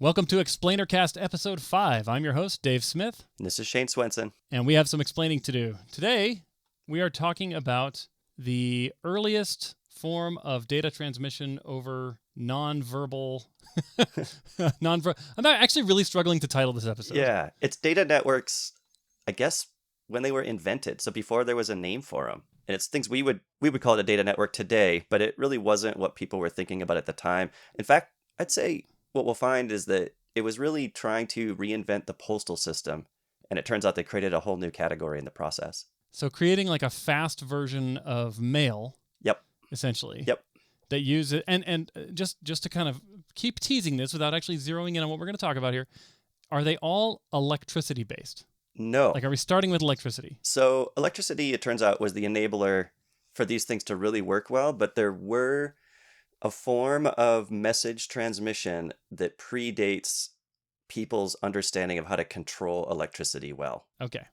Welcome to ExplainerCast Episode 5. I'm your host, Dave Smith. And this is Shane Swenson. And we have some explaining to do. Today, we are talking about the earliest form of data transmission over nonverbal... I'm actually really struggling to title this episode. Yeah, it's data networks, I guess, when they were invented. So before there was a name for them. And it's things we would call it a data network today, but it really wasn't what people were thinking about at the time. In fact, I'd say what we'll find is that it was really trying to reinvent the postal system. And it turns out they created a whole new category in the process. So creating like a fast version of mail. Yep. Essentially. Yep. That use it. And just to kind of keep teasing this without actually zeroing in on what we're going to talk about here, are they all electricity based? No. Like, are we starting with electricity? So electricity, it turns out, was the enabler for these things to really work well. But there were a form of message transmission that predates people's understanding of how to control electricity well. Okay.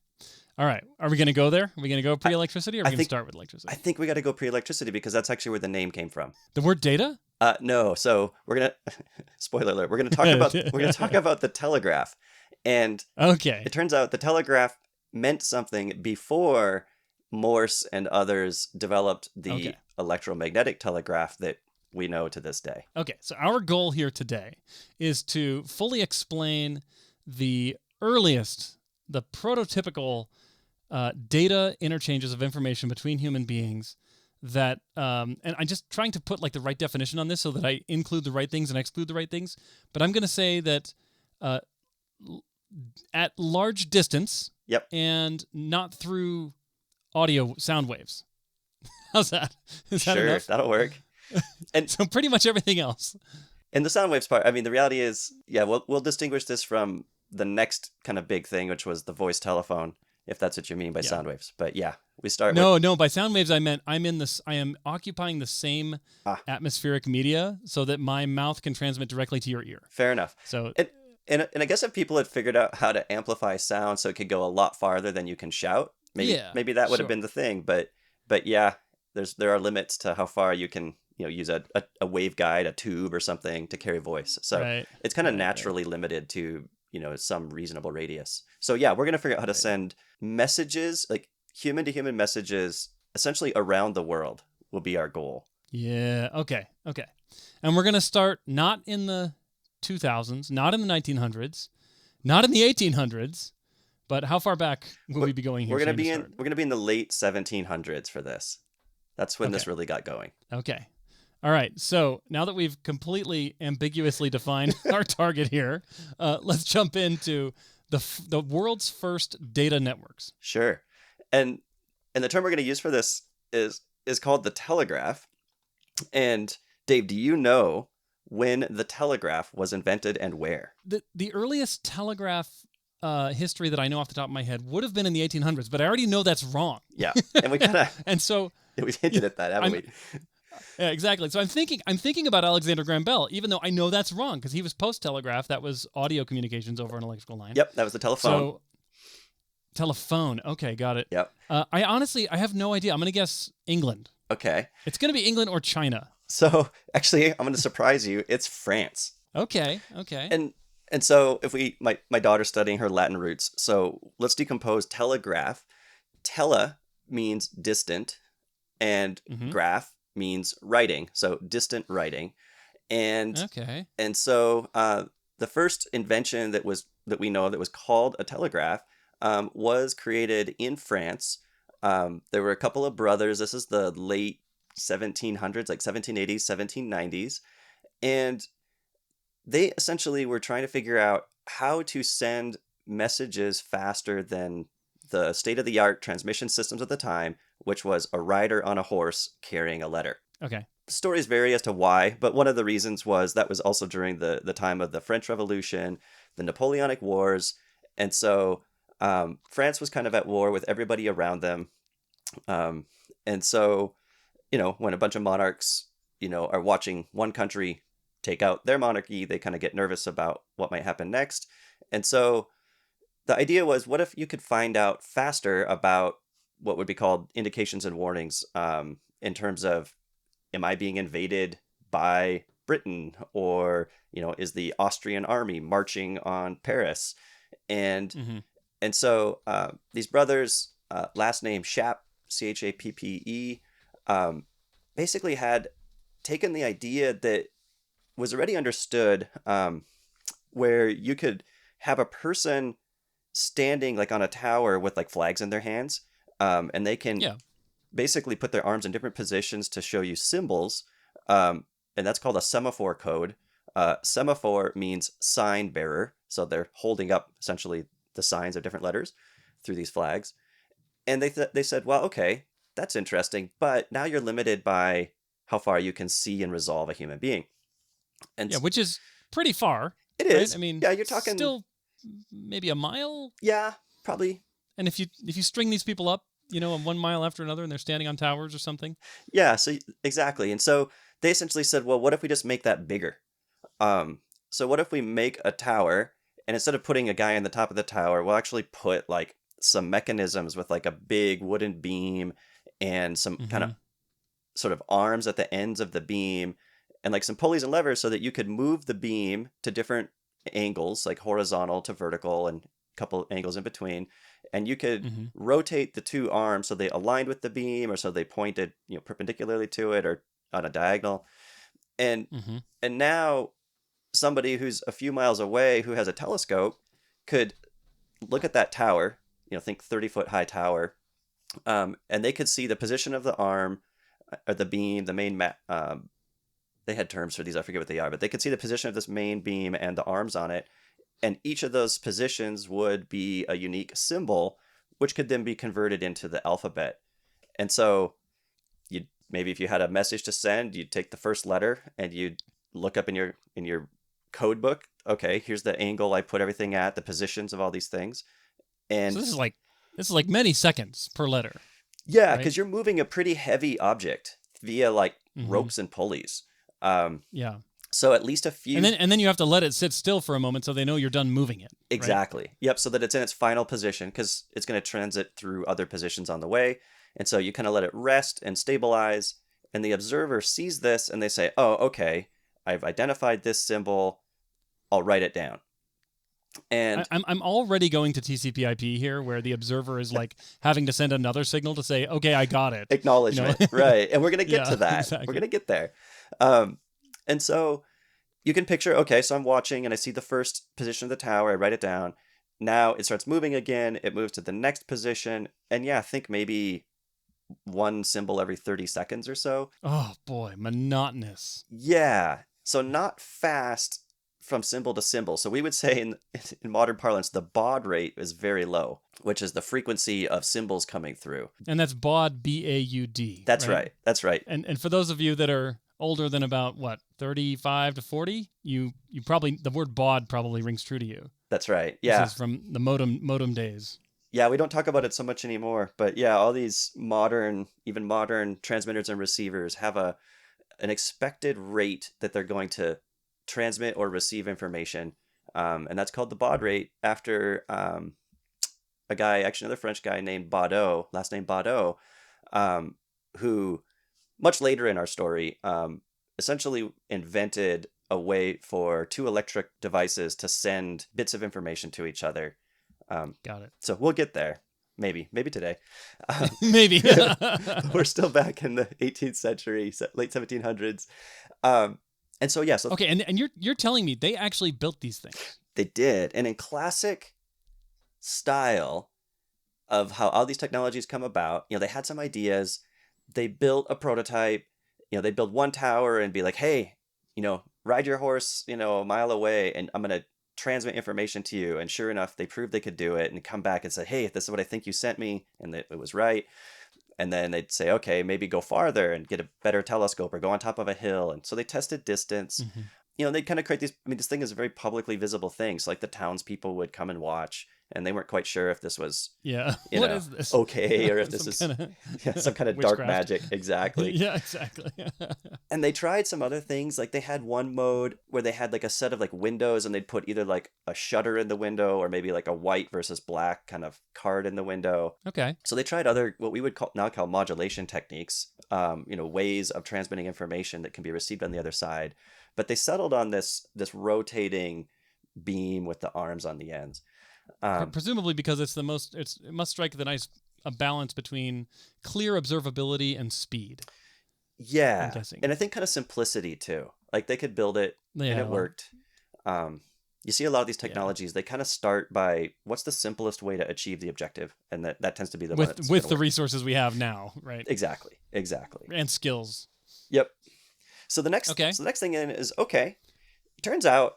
All right. Are we going to go there? Are we going to go pre-electricity, or are we going to start with electricity? I think we got to go pre-electricity because that's actually where the name came from. The word data? No. So we're gonna spoiler alert. We're gonna talk about the telegraph, and okay. It turns out the telegraph meant something before Morse and others developed the electromagnetic telegraph that we know to this day. Okay, so our goal here today is to fully explain the earliest, the prototypical data interchanges of information between human beings that, and I'm just trying to put like the right definition on this so that I include the right things and exclude the right things, but I'm going to say that at large distance and not through audio sound waves. How's that? Is that enough? Sure, that'll work. And so pretty much everything else. And the sound waves part, I mean, the reality is, we'll distinguish this from the next kind of big thing, which was the voice telephone, if that's what you mean by sound waves. But we start with... No, by sound waves I meant I am occupying the same atmospheric media so that my mouth can transmit directly to your ear. Fair enough. So and I guess if people had figured out how to amplify sound so it could go a lot farther than you can shout, maybe that would have been the thing. But there are limits to how far you can use a waveguide, a tube or something to carry voice. So it's kind of naturally limited to, some reasonable radius. So we're going to figure out how to send messages, like human to human messages, essentially around the world will be our goal. Yeah. Okay. And we're going to start not in the 2000s, not in the 1900s, not in the 1800s, but how far back will we be going here? We're going to be in the late 1700s for this. That's when this really got going. Okay. All right, so now that we've completely ambiguously defined our target here, let's jump into the world's first data networks. Sure, and the term we're going to use for this is called the telegraph. And Dave, do you know when the telegraph was invented and where? The earliest telegraph history that I know off the top of my head would have been in the 1800s, but I already know that's wrong. Yeah, and we kind of and so we've hinted at that, haven't we? Yeah, exactly. So I'm thinking about Alexander Graham Bell, even though I know that's wrong because he was post-telegraph. That was audio communications over an electrical line. Yep, that was the telephone. So, telephone. Okay, got it. Yep. I have no idea. I'm going to guess England. Okay. It's going to be England or China. So actually, I'm going to surprise you. It's France. Okay. And so if my daughter's studying her Latin roots, so let's decompose telegraph. Tele means distant, and graph means writing, so distant writing. And so the first invention that we know of that was called a telegraph was created in France. There were a couple of brothers. This is the late 1700s, like 1780s, 1790s, and they essentially were trying to figure out how to send messages faster than the state-of-the-art transmission systems at the time, which was a rider on a horse carrying a letter. Okay. Stories vary as to why, but one of the reasons was that was also during the time of the French Revolution, the Napoleonic Wars, and so France was kind of at war with everybody around them. And so, when a bunch of monarchs, are watching one country take out their monarchy, they kind of get nervous about what might happen next. And so the idea was, what if you could find out faster about what would be called indications and warnings in terms of, am I being invaded by Britain, or is the Austrian army marching on Paris? And Mm-hmm. and so these brothers, last name Chappe, Chappe, basically had taken the idea that was already understood, where you could have a person standing like on a tower with like flags in their hands, and they can Yeah. basically put their arms in different positions to show you symbols, and that's called a semaphore code. Semaphore means sign bearer, so they're holding up essentially the signs of different letters through these flags. And they said, well, okay, that's interesting, but now you're limited by how far you can see and resolve a human being. And Yeah, which is pretty far, it right? is, I mean, yeah, you're talking, still maybe a mile. yeah, probably. And if you string these people up, 1 mile after another, and they're standing on towers or something. Yeah, so exactly. And so they essentially said, well, what if we just make that bigger? So what if we make a tower, and instead of putting a guy on the top of the tower, we'll actually put like some mechanisms with like a big wooden beam and some kind of Mm-hmm. sort of arms at the ends of the beam, and like some pulleys and levers so that you could move the beam to different angles, like horizontal to vertical and a couple angles in between. And you could Mm-hmm. rotate the two arms so they aligned with the beam, or so they pointed, perpendicularly to it or on a diagonal. And Mm-hmm. and now somebody who's a few miles away who has a telescope could look at that tower, think 30-foot high tower, and they could see the position of the arm or the beam, the main they had terms for these, I forget what they are, but they could see the position of this main beam and the arms on it, and each of those positions would be a unique symbol, which could then be converted into the alphabet. And so maybe if you had a message to send, you'd take the first letter and you'd look up in your code book, okay, here's the angle I put everything at, the positions of all these things. And So this is like many seconds per letter. yeah, right? because you're moving a pretty heavy object via like Mm-hmm. ropes and pulleys. Yeah. So at least a few. And then you have to let it sit still for a moment so they know you're done moving it. Exactly. Right? Yep. So that it's in its final position, because it's going to transit through other positions on the way. And so you kind of let it rest and stabilize. And the observer sees this and they say, oh, okay, I've identified this symbol. I'll write it down. And I'm already going to TCP/IP here, where the observer is like having to send another signal to say, okay, I got it. acknowledgement. Right. And we're going to get Yeah, to that. exactly. We're going to get there. And so you can picture, okay, so I'm watching and I see the first position of the tower. I write it down. Now it starts moving again. It moves to the next position. And yeah, I think maybe one symbol every 30 seconds or so. Oh boy, monotonous. Yeah. So not fast from symbol to symbol. So we would say in modern parlance, the baud rate is very low, which is the frequency of symbols coming through. And that's baud, B-A-U-D. That's right. That's right. And for those of you that are older than about 35 to 40, you probably, the word baud probably rings true to you. That's right. Yeah. This is from the modem days. Yeah, we don't talk about it so much anymore, but yeah, all these even modern transmitters and receivers have an expected rate that they're going to transmit or receive information, and that's called the baud rate, after a guy, actually another French guy named Baudot, last name Baudot, who much later in our story essentially invented a way for two electric devices to send bits of information to each other. Got it. So we'll get there. Maybe today. Maybe. We're still back in the 18th century, late 1700s. And so, yeah. So okay, and you're telling me they actually built these things? They did. And in classic style of how all these technologies come about, they had some ideas. They built a prototype. They build one tower and be like, hey, ride your horse, a mile away, and I'm going to transmit information to you. And sure enough, they proved they could do it and come back and say, hey, this is what I think you sent me, and that it was right. And then they'd say, okay, maybe go farther and get a better telescope or go on top of a hill. And so they tested distance. Mm-hmm. They'd kind of create these. I mean, this thing is a very publicly visible thing. So like the townspeople would come and watch, and they weren't quite sure if this was, what is this? Okay, or if this is some kind of dark magic. Exactly. Yeah, exactly. And they tried some other things. Like they had one mode where they had like a set of like windows, and they'd put either like a shutter in the window or maybe like a white versus black kind of card in the window. Okay. So they tried other, what we would now call modulation techniques, ways of transmitting information that can be received on the other side. but they settled on this rotating beam with the arms on the ends. Presumably because it must strike a balance between clear observability and speed. Yeah, I'm guessing. And I think kind of simplicity too. Like they could build it and it worked. You see a lot of these technologies, they kind of start by what's the simplest way to achieve the objective, and that tends to be the one that's with the resources we have now, right? Exactly. And skills. Yep. So the next thing in is okay. It turns out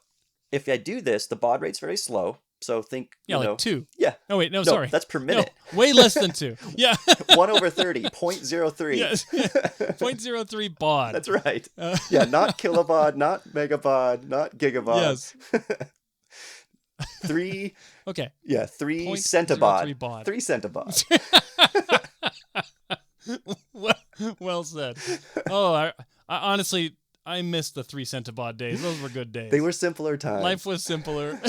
if I do this, the baud rate's very slow. So think, like 2. Yeah. Oh wait, no, sorry. That's per minute. No, way less than 2. Yeah. 1/30, 0.03. Yes. 0.03 baud. That's right. Yeah, not kilobaud, not megabaud, not gigabaud. Yes. 3. Okay. Yeah, 3 centibaud. Baud. 3 centibaud. well said. Oh, I honestly, I missed the 3 centibaud days. Those were good days. They were simpler times. Life was simpler.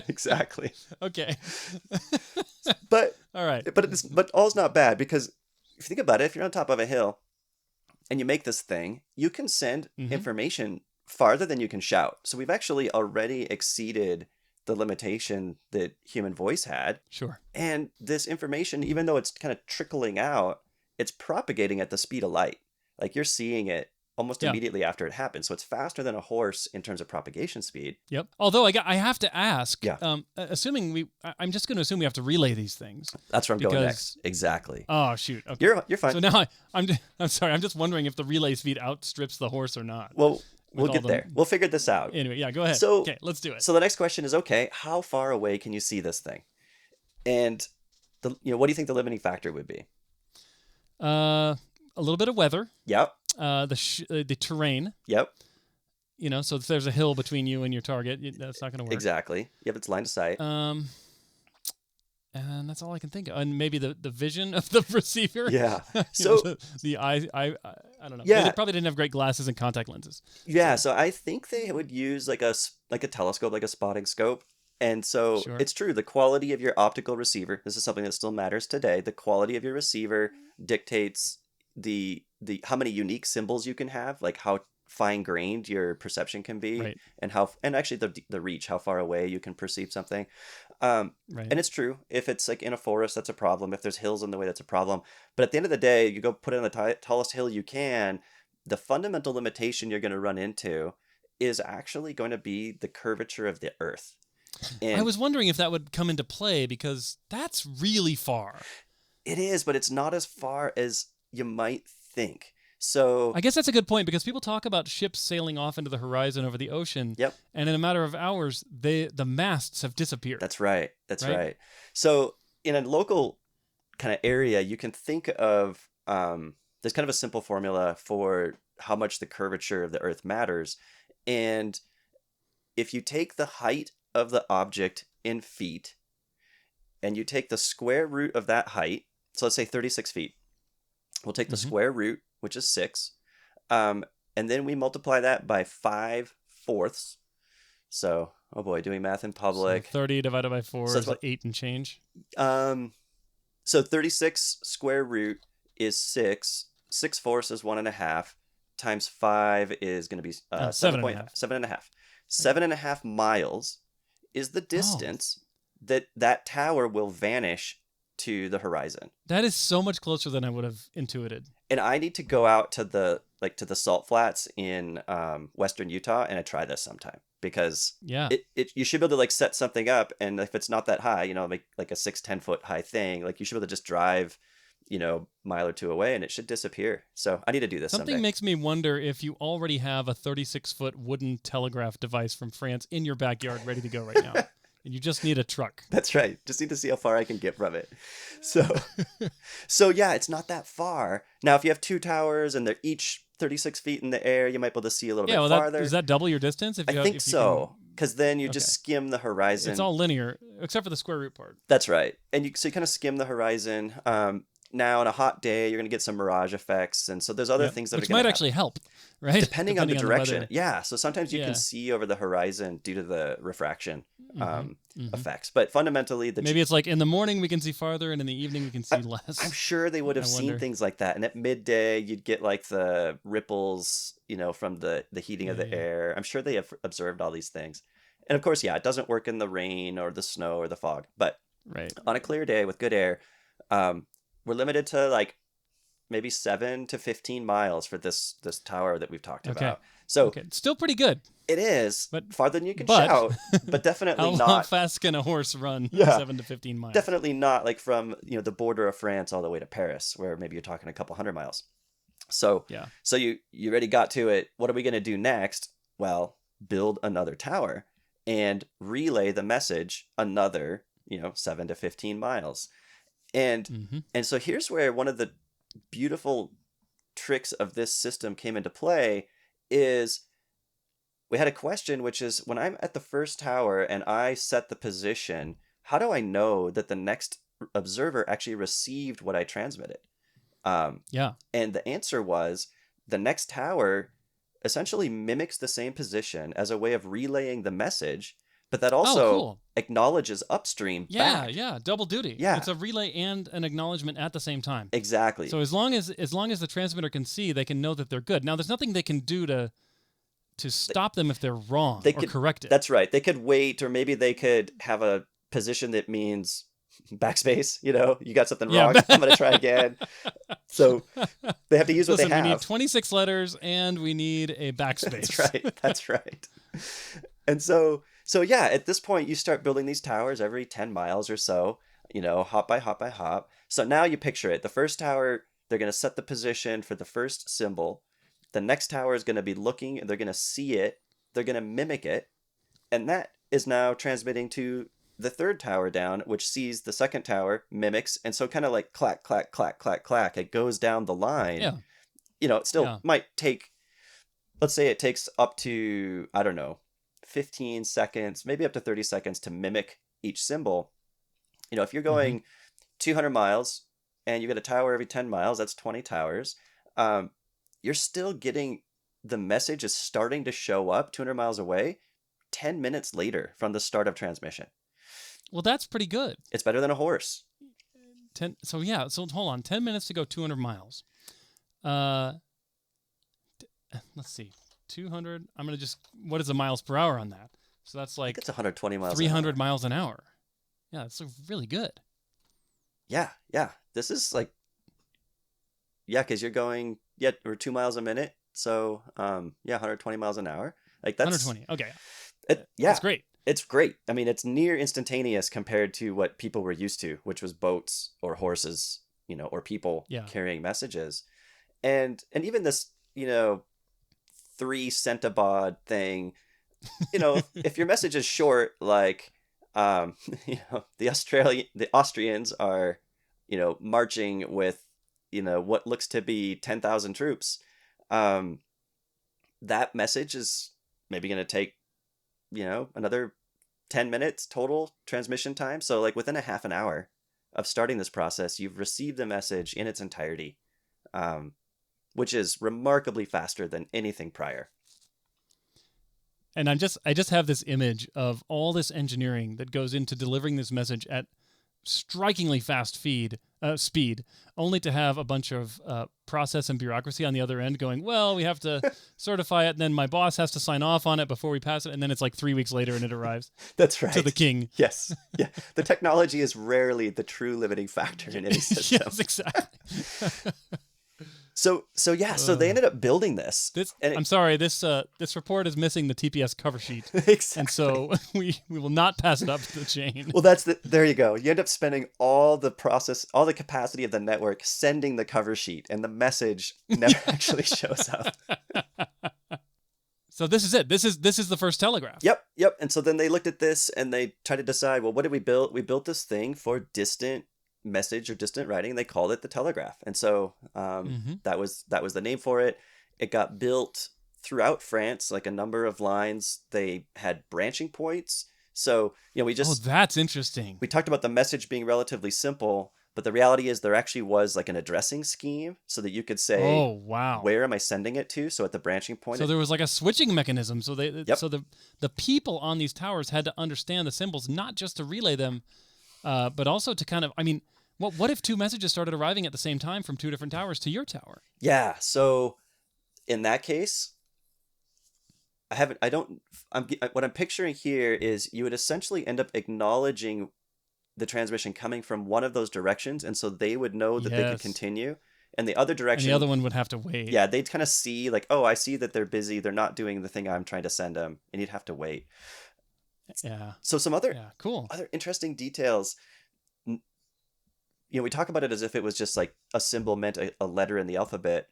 Exactly. Okay. But all right. But all's not bad, because if you think about it, if you're on top of a hill and you make this thing, you can send information farther than you can shout. So we've actually already exceeded the limitation that human voice had. Sure. And this information, even though it's kind of trickling out, it's propagating at the speed of light. Like you're seeing it almost immediately after it happens. So it's faster than a horse in terms of propagation speed. Yep. Although I have to ask, Yeah. Assuming I'm just going to assume we have to relay these things. That's where I'm going next. Exactly. Oh, shoot. Okay. You're fine. So now I'm sorry. I'm just wondering if the relay speed outstrips the horse or not. Well, we'll get there. We'll figure this out. Anyway, yeah, go ahead. So, okay, let's do it. So the next question is, okay, how far away can you see this thing? And what do you think the limiting factor would be? A little bit of weather. Yep. The terrain. Yep. So if there's a hill between you and your target, that's not going to work. Exactly. Yep, it's line of sight. And that's all I can think of. And maybe the vision of the receiver. Yeah. So the eye, I don't know. Yeah. They probably didn't have great glasses and contact lenses. Yeah. So I think they would use like a telescope, like a spotting scope. And so It's true. The quality of your optical receiver, this is something that still matters today. The quality of your receiver dictates the how many unique symbols you can have, like how fine grained your perception can be, right. and actually the reach, how far away you can perceive something. Right. And it's true. If it's like in a forest, that's a problem. If there's hills in the way, that's a problem. But at the end of the day, you go put it on the tallest hill you can. The fundamental limitation you're going to run into is actually going to be the curvature of the Earth. And I was wondering if that would come into play, because that's really far. It is, but it's not as far as you might think. So I guess that's a good point, because people talk about ships sailing off into the horizon over the ocean. Yep. And in a matter of hours, the masts have disappeared. That's right. That's right. So in a local kind of area, you can think of there's kind of a simple formula for how much the curvature of the Earth matters. And if you take the height of the object in feet and you take the square root of that height, so let's say 36 feet, we'll take the square root, which is 6, and then we multiply that by 5/4. So, oh boy, doing math in public. So 30 divided by 4 so is 8 and change. So 36 square root is 6. 6/4 is 1.5. Times 5 is going to be 7.5. 7.5. 7.5 miles is the distance that tower will vanish to the horizon. That is so much closer than I would have intuited. And I need to go out to the salt flats in western Utah, and I try this sometime, because you should be able to set something up, and if it's not that high, make like a 6-10 foot high thing, you should be able to just drive mile or two away, and it should disappear. So I need to do this Something someday. makes me wonder if you already have a 36-foot wooden telegraph device from France in your backyard ready to go right now. And you just need a truck. That's right. Just need to see how far I can get from it. So yeah, it's not that far. Now, if you have 2 towers and they're each 36 feet in the air, you might be able to see a little bit farther. Does that double your distance? I think so, because then you just skim the horizon. It's all linear, except for the square root part. That's right. And you kind of skim the horizon. Now, on a hot day, you're going to get some mirage effects. And so there's other things that which might actually help, right? Depending on the direction. Yeah. So sometimes you can see over the horizon due to the refraction effects. But fundamentally, maybe it's like in the morning we can see farther, and in the evening we can see less. I'm sure they would have seen things like that. And at midday, you'd get the ripples from the heating of the yeah. air. I'm sure they have observed all these things. And of course, yeah, it doesn't work in the rain or the snow or the fog. But Right. on a clear day with good air, we're limited to like maybe 7 to 15 miles for this tower that we've talked Okay. about. So Okay. Still pretty good. it is But farther than you can but shout, but definitely how not. fast can a horse run? Yeah. 7 to 15 miles. Definitely not like from the border of France all the way to Paris, where maybe you're talking a couple hundred miles. So Yeah. so you already got to it. What are we going to do next? Well, build another tower and relay the message another 7 to 15 miles. And so here's where one of the beautiful tricks of this system came into play is we had a question, which is when I'm at the first tower and I set the position, how do I know that the next observer actually received what I transmitted? Yeah. And the answer was the next tower essentially mimics the same position as a way of relaying the message, but that also cool. acknowledges upstream back. Yeah, double duty. Yeah. It's a relay and an acknowledgement at the same time. Exactly. So as long as the transmitter can see, they can know that they're good. Now, there's nothing they can do to stop them if they're wrong or correct it. That's right. They could wait, or maybe they could have a position that means backspace. You got something wrong. I'm going to try again. So they have to use what they have. We need 26 letters and we need a backspace. That's right. And so yeah, at this point you start building these towers every 10 miles or so, hop by hop by hop. So now you picture it. The first tower, they're going to set the position for the first symbol. The next tower is going to be looking, and they're going to see it. They're going to mimic it. And that is now transmitting to the third tower down, which sees the second tower, mimics, and so kind of like clack, clack, clack, clack, clack. It goes down the line. Yeah. It still might take, let's say it takes up to, I don't know, 15 seconds, maybe up to 30 seconds to mimic each symbol. If you're going 200 miles and you get a tower every 10 miles, that's 20 towers. You're still getting the message is starting to show up 200 miles away 10 minutes later from the start of transmission. Well, that's pretty good. It's better than a horse. So hold on. 10 minutes to go 200 miles. Let's see. 200. I'm going to what is the miles per hour on that? So that's like it's 120 miles 300 miles an hour. Yeah, that's really good. Yeah. This is like, because you're going, we're 2 miles a minute. So, 120 miles an hour. Like that's 120. Okay. That's great. It's great. I mean, it's near instantaneous compared to what people were used to, which was boats or horses, or people carrying messages. And even this, 3 centibod thing, if your message is short, like, the Austrians are, marching with, what looks to be 10,000 troops. That message is maybe going to take, another 10 minutes total transmission time. So like within a half an hour of starting this process, you've received the message in its entirety, which is remarkably faster than anything prior. And I just have this image of all this engineering that goes into delivering this message at strikingly fast speed, only to have a bunch of process and bureaucracy on the other end going, well, we have to certify it, and then my boss has to sign off on it before we pass it, and then it's like 3 weeks later and it arrives. That's right. To the king. Yes. Yeah. The technology is rarely the true limiting factor in any system. Yes, exactly. So they ended up building this. I'm sorry, this report is missing the TPS cover sheet. Exactly. And so we will not pass it up the chain. Well, there you go. You end up spending all the capacity of the network sending the cover sheet, and the message never actually shows up. So this is it. This is the first telegraph. Yep. And so then they looked at this and they tried to decide, well, what did we build? We built this thing for distant message or distant writing, and they called it the telegraph. And so that was the name for it. It got built throughout France, like a number of lines. They had branching points. So, that's interesting. We talked about the message being relatively simple, but the reality is there actually was like an addressing scheme so that you could say, oh, wow, where am I sending it to? So at the branching point. So there was like a switching mechanism. So so the people on these towers had to understand the symbols, not just to relay them, but also to kind of, what if 2 messages started arriving at the same time from 2 different towers to your tower? Yeah. So in that case, I haven't. I don't. What I'm picturing here is you would essentially end up acknowledging the transmission coming from one of those directions, and so they would know that they could Yes. continue, and the other And the direction, other one would have to wait. yeah, they'd kind of see like, oh, I see that they're busy. They're not doing the thing I'm trying to send them, and you'd have to wait. Yeah. So some other Yeah. Cool. other interesting details. We talk about it as if it was just like a symbol meant a letter in the alphabet,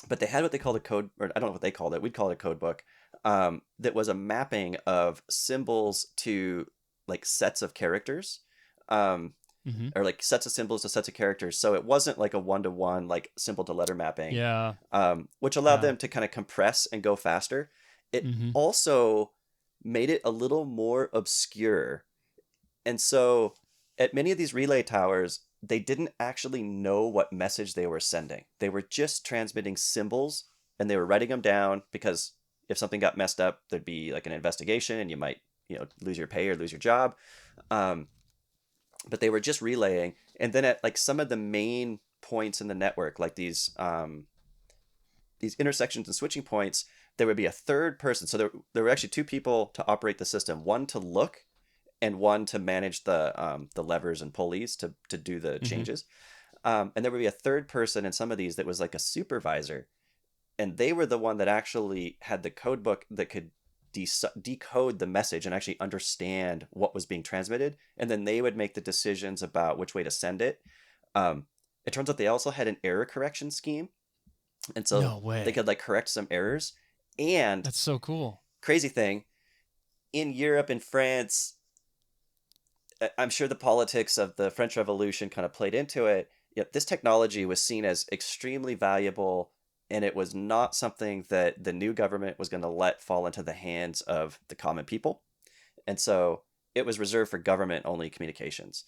but they had what they called a code, or I don't know what they called it. We'd call it a code book. That was a mapping of symbols to like sets of characters, or like sets of symbols to sets of characters. So it wasn't like a one-to-one like symbol to letter mapping. Yeah. Which allowed Yeah. them to kind of compress and go faster. It Mm-hmm. also made it a little more obscure. And so at many of these relay towers, they didn't actually know what message they were sending. They were just transmitting symbols, and they were writing them down because if something got messed up, there'd be like an investigation and you might, lose your pay or lose your job. But they were just relaying. And then at like some of the main points in the network, like these intersections and switching points, there would be a third person. So there were actually two people to operate the system, one to look and one to manage the levers and pulleys to do the changes. And there would be a third person in some of these that was like a supervisor, and they were the one that actually had the code book that could decode the message and actually understand what was being transmitted, and then they would make the decisions about which way to send it. It turns out they also had an error correction scheme, and so No way. they could like correct some errors. And That's so cool. crazy thing, in Europe, in France, I'm sure the politics of the French Revolution kind of played into it. This technology was seen as extremely valuable, and it was not something that the new government was going to let fall into the hands of the common people. And so it was reserved for government-only communications.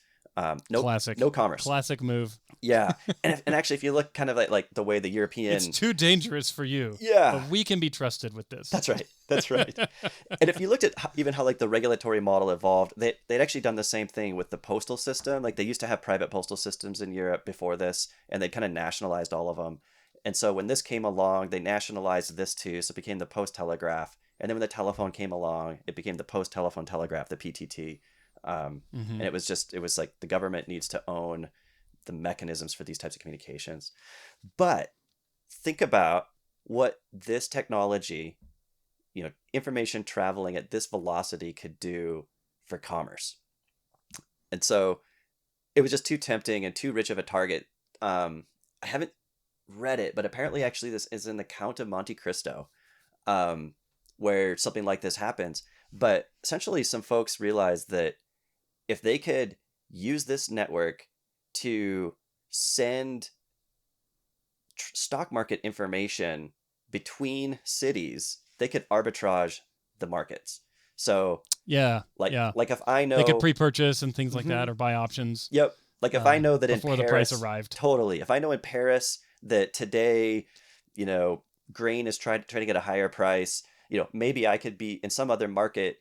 Classic. No commerce. Classic move. Yeah. And actually, if you look kind of like the way the European... It's too dangerous for you. Yeah. But we can be trusted with this. That's right. That's right. And if you looked at even how like the regulatory model evolved, they'd actually done the same thing with the postal system. Like they used to have private postal systems in Europe before this, and they kind of nationalized all of them. And so when this came along, they nationalized this too, so it became the post telegraph. And then when the telephone came along, it became the post telephone telegraph, the PTT. And it was like the government needs to own the mechanisms for these types of communications. But think about what this technology, information traveling at this velocity could do for commerce. And so it was just too tempting and too rich of a target. I haven't read it, but apparently actually this is in the Count of Monte Cristo, where something like this happens. But essentially some folks realized that if they could use this network to send stock market information between cities, they could arbitrage the markets. So like if I know they could pre-purchase and things like that, or buy options. Yep. Like if I know that before in Paris, the price arrived. Totally. If I know in Paris that today, grain is trying to get a higher price, maybe I could be in some other market,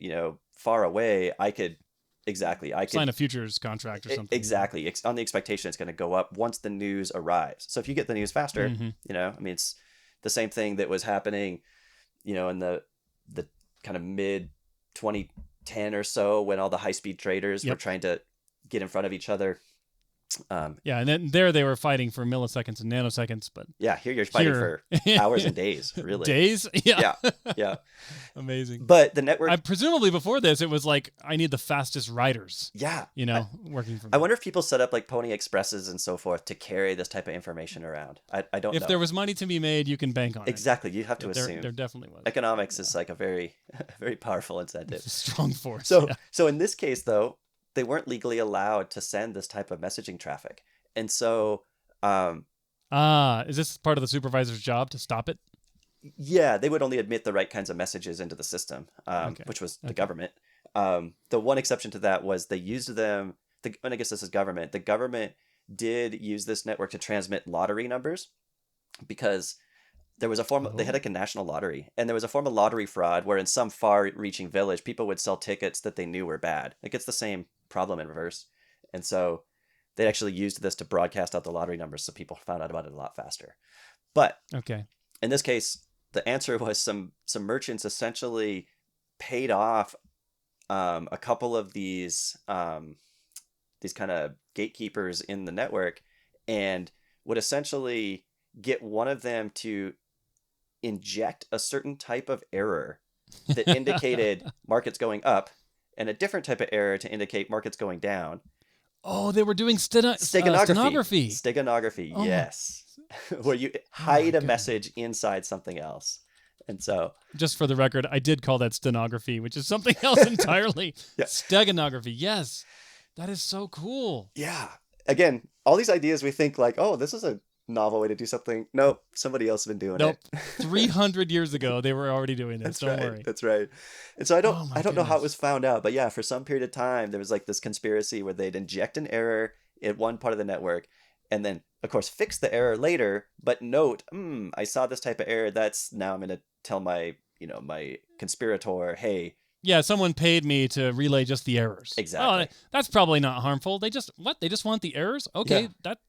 far away. I could sign a futures contract or something. Exactly. On the expectation it's going to go up once the news arrives. So if you get the news faster, it's the same thing that was happening, in the kind of mid 2010 or so when all the high speed traders were trying to get in front of each other. And then there they were fighting for milliseconds and nanoseconds, but here you're fighting for hours and days, really. Days? Yeah. Amazing. But the network, presumably before this, it was like, I need the fastest riders. Yeah. Working for me. I wonder if people set up like Pony Expresses and so forth to carry this type of information around. I don't know. If there was money to be made, you can bank on it. Exactly. You have to assume. There definitely was. Economics is like a very, very powerful incentive. It's a strong force. So in this case, though, they weren't legally allowed to send this type of messaging traffic. And so... is this part of the supervisor's job to stop it? Yeah, they would only admit the right kinds of messages into the system, which was the government. The one exception to that was they used them... and I guess this is government. The government did use this network to transmit lottery numbers because there was a form... They had like a national lottery, and there was a form of lottery fraud where in some far-reaching village, people would sell tickets that they knew were bad. Like it's the same problem in reverse. And so they actually used this to broadcast out the lottery numbers so people found out about it a lot faster. But in this case, the answer was some merchants essentially paid off a couple of these kind of gatekeepers in the network, and would essentially get one of them to inject a certain type of error that indicated markets going up, and a different type of error to indicate markets going down. Oh, they were doing steganography. Steganography, Oh yes. Where you hide a message inside something else. And so, just for the record, I did call that stenography, which is something else entirely. Yeah. Steganography, yes. That is so cool. Yeah. Again, all these ideas we think like, oh, this is a novel way to do something. Nope, somebody else has been doing it. 300 years ago, they were already doing this. Don't worry. That's right. And so I don't know how it was found out, but yeah, for some period of time, there was like this conspiracy where they'd inject an error in one part of the network, and then of course fix the error later. But note, I saw this type of error. Now I'm going to tell my conspirator, hey. Yeah, someone paid me to relay just the errors. Exactly. Oh, that's probably not harmful. They just want the errors? Okay, that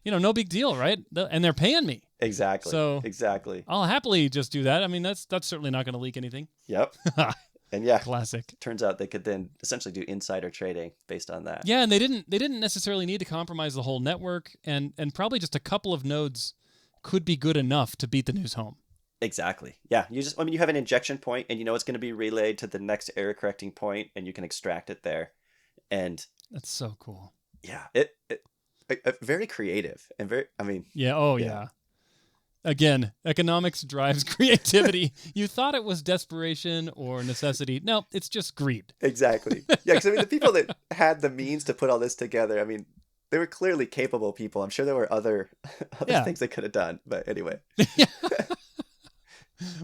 no big deal, right? And they're paying me. Exactly. So exactly. I'll happily just do that. I mean, that's certainly not going to leak anything. Yep. And yeah, classic. Turns out they could then essentially do insider trading based on that. Yeah, and they didn't necessarily need to compromise the whole network, and probably just a couple of nodes could be good enough to beat the news home. Exactly. Yeah, you have an injection point, and it's going to be relayed to the next error correcting point, and you can extract it there. And that's so cool. Yeah, it very creative and very. I mean. Yeah. Oh yeah. Again, economics drives creativity. You thought it was desperation or necessity. No, it's just greed. Exactly. Yeah, because the people that had the means to put all this together, they were clearly capable people. I'm sure there were other things they could have done. But anyway.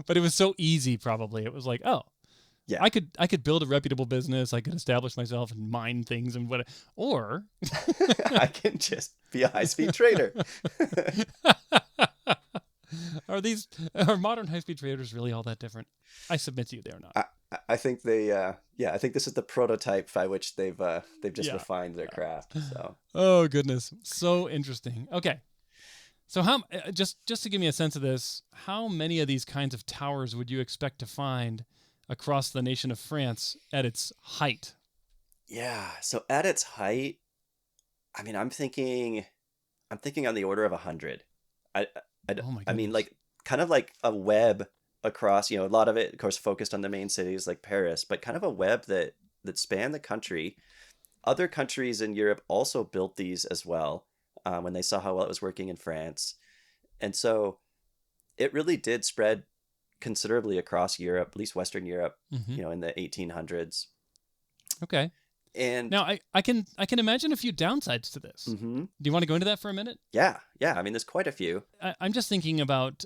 But it was so easy, probably. It was like, oh, yeah, I could build a reputable business. I could establish myself and mine things and what, or I can just be a high-speed trader. Are modern high-speed traders really all that different? I submit to you, they're not. I think they, I think this is the prototype by which they've just refined their craft. So. Oh goodness, so interesting. Okay, so how just to give me a sense of this, how many of these kinds of towers would you expect to find across the nation of France at its height? Yeah, so at its height, I'm thinking on the order of 100. Oh my goodness. I mean, like kind of like a web across, a lot of it, of course, focused on the main cities like Paris, but kind of a web that spanned the country. Other countries in Europe also built these as well when they saw how well it was working in France. And so it really did spread considerably across Europe, at least Western Europe, in the 1800s. Okay. And now I can imagine a few downsides to this. Mm-hmm. Do you want to go into that for a minute? Yeah. There's quite a few. I'm just thinking about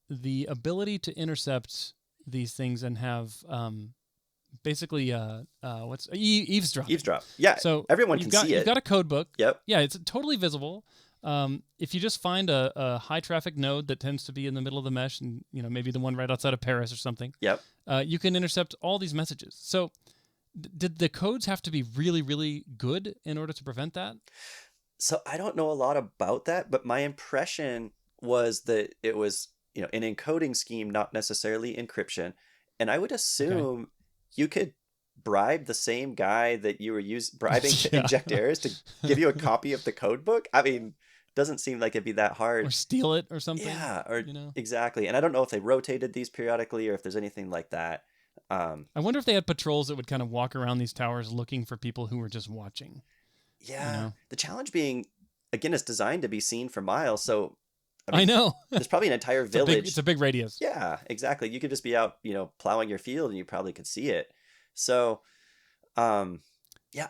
the ability to intercept these things and have basically eavesdrop. Eavesdrop. Yeah. So everyone can see it. You've got a code book. Yep. Yeah, it's totally visible. If you just find a high traffic node that tends to be in the middle of the mesh, and maybe the one right outside of Paris or something. Yep. You can intercept all these messages. So. Did the codes have to be really, really good in order to prevent that? So I don't know a lot about that, but my impression was that it was, an encoding scheme, not necessarily encryption. And I would assume you could bribe the same guy that you were bribing to inject errors to give you a copy of the code book. Doesn't seem like it'd be that hard. Or steal it or something. Yeah, exactly. And I don't know if they rotated these periodically or if there's anything like that. I wonder if they had patrols that would kind of walk around these towers looking for people who were just watching. Yeah. The challenge being, again, it's designed to be seen for miles. So I know. There's probably an entire village. It's a big radius. Yeah, exactly. You could just be out, plowing your field and you probably could see it. So, I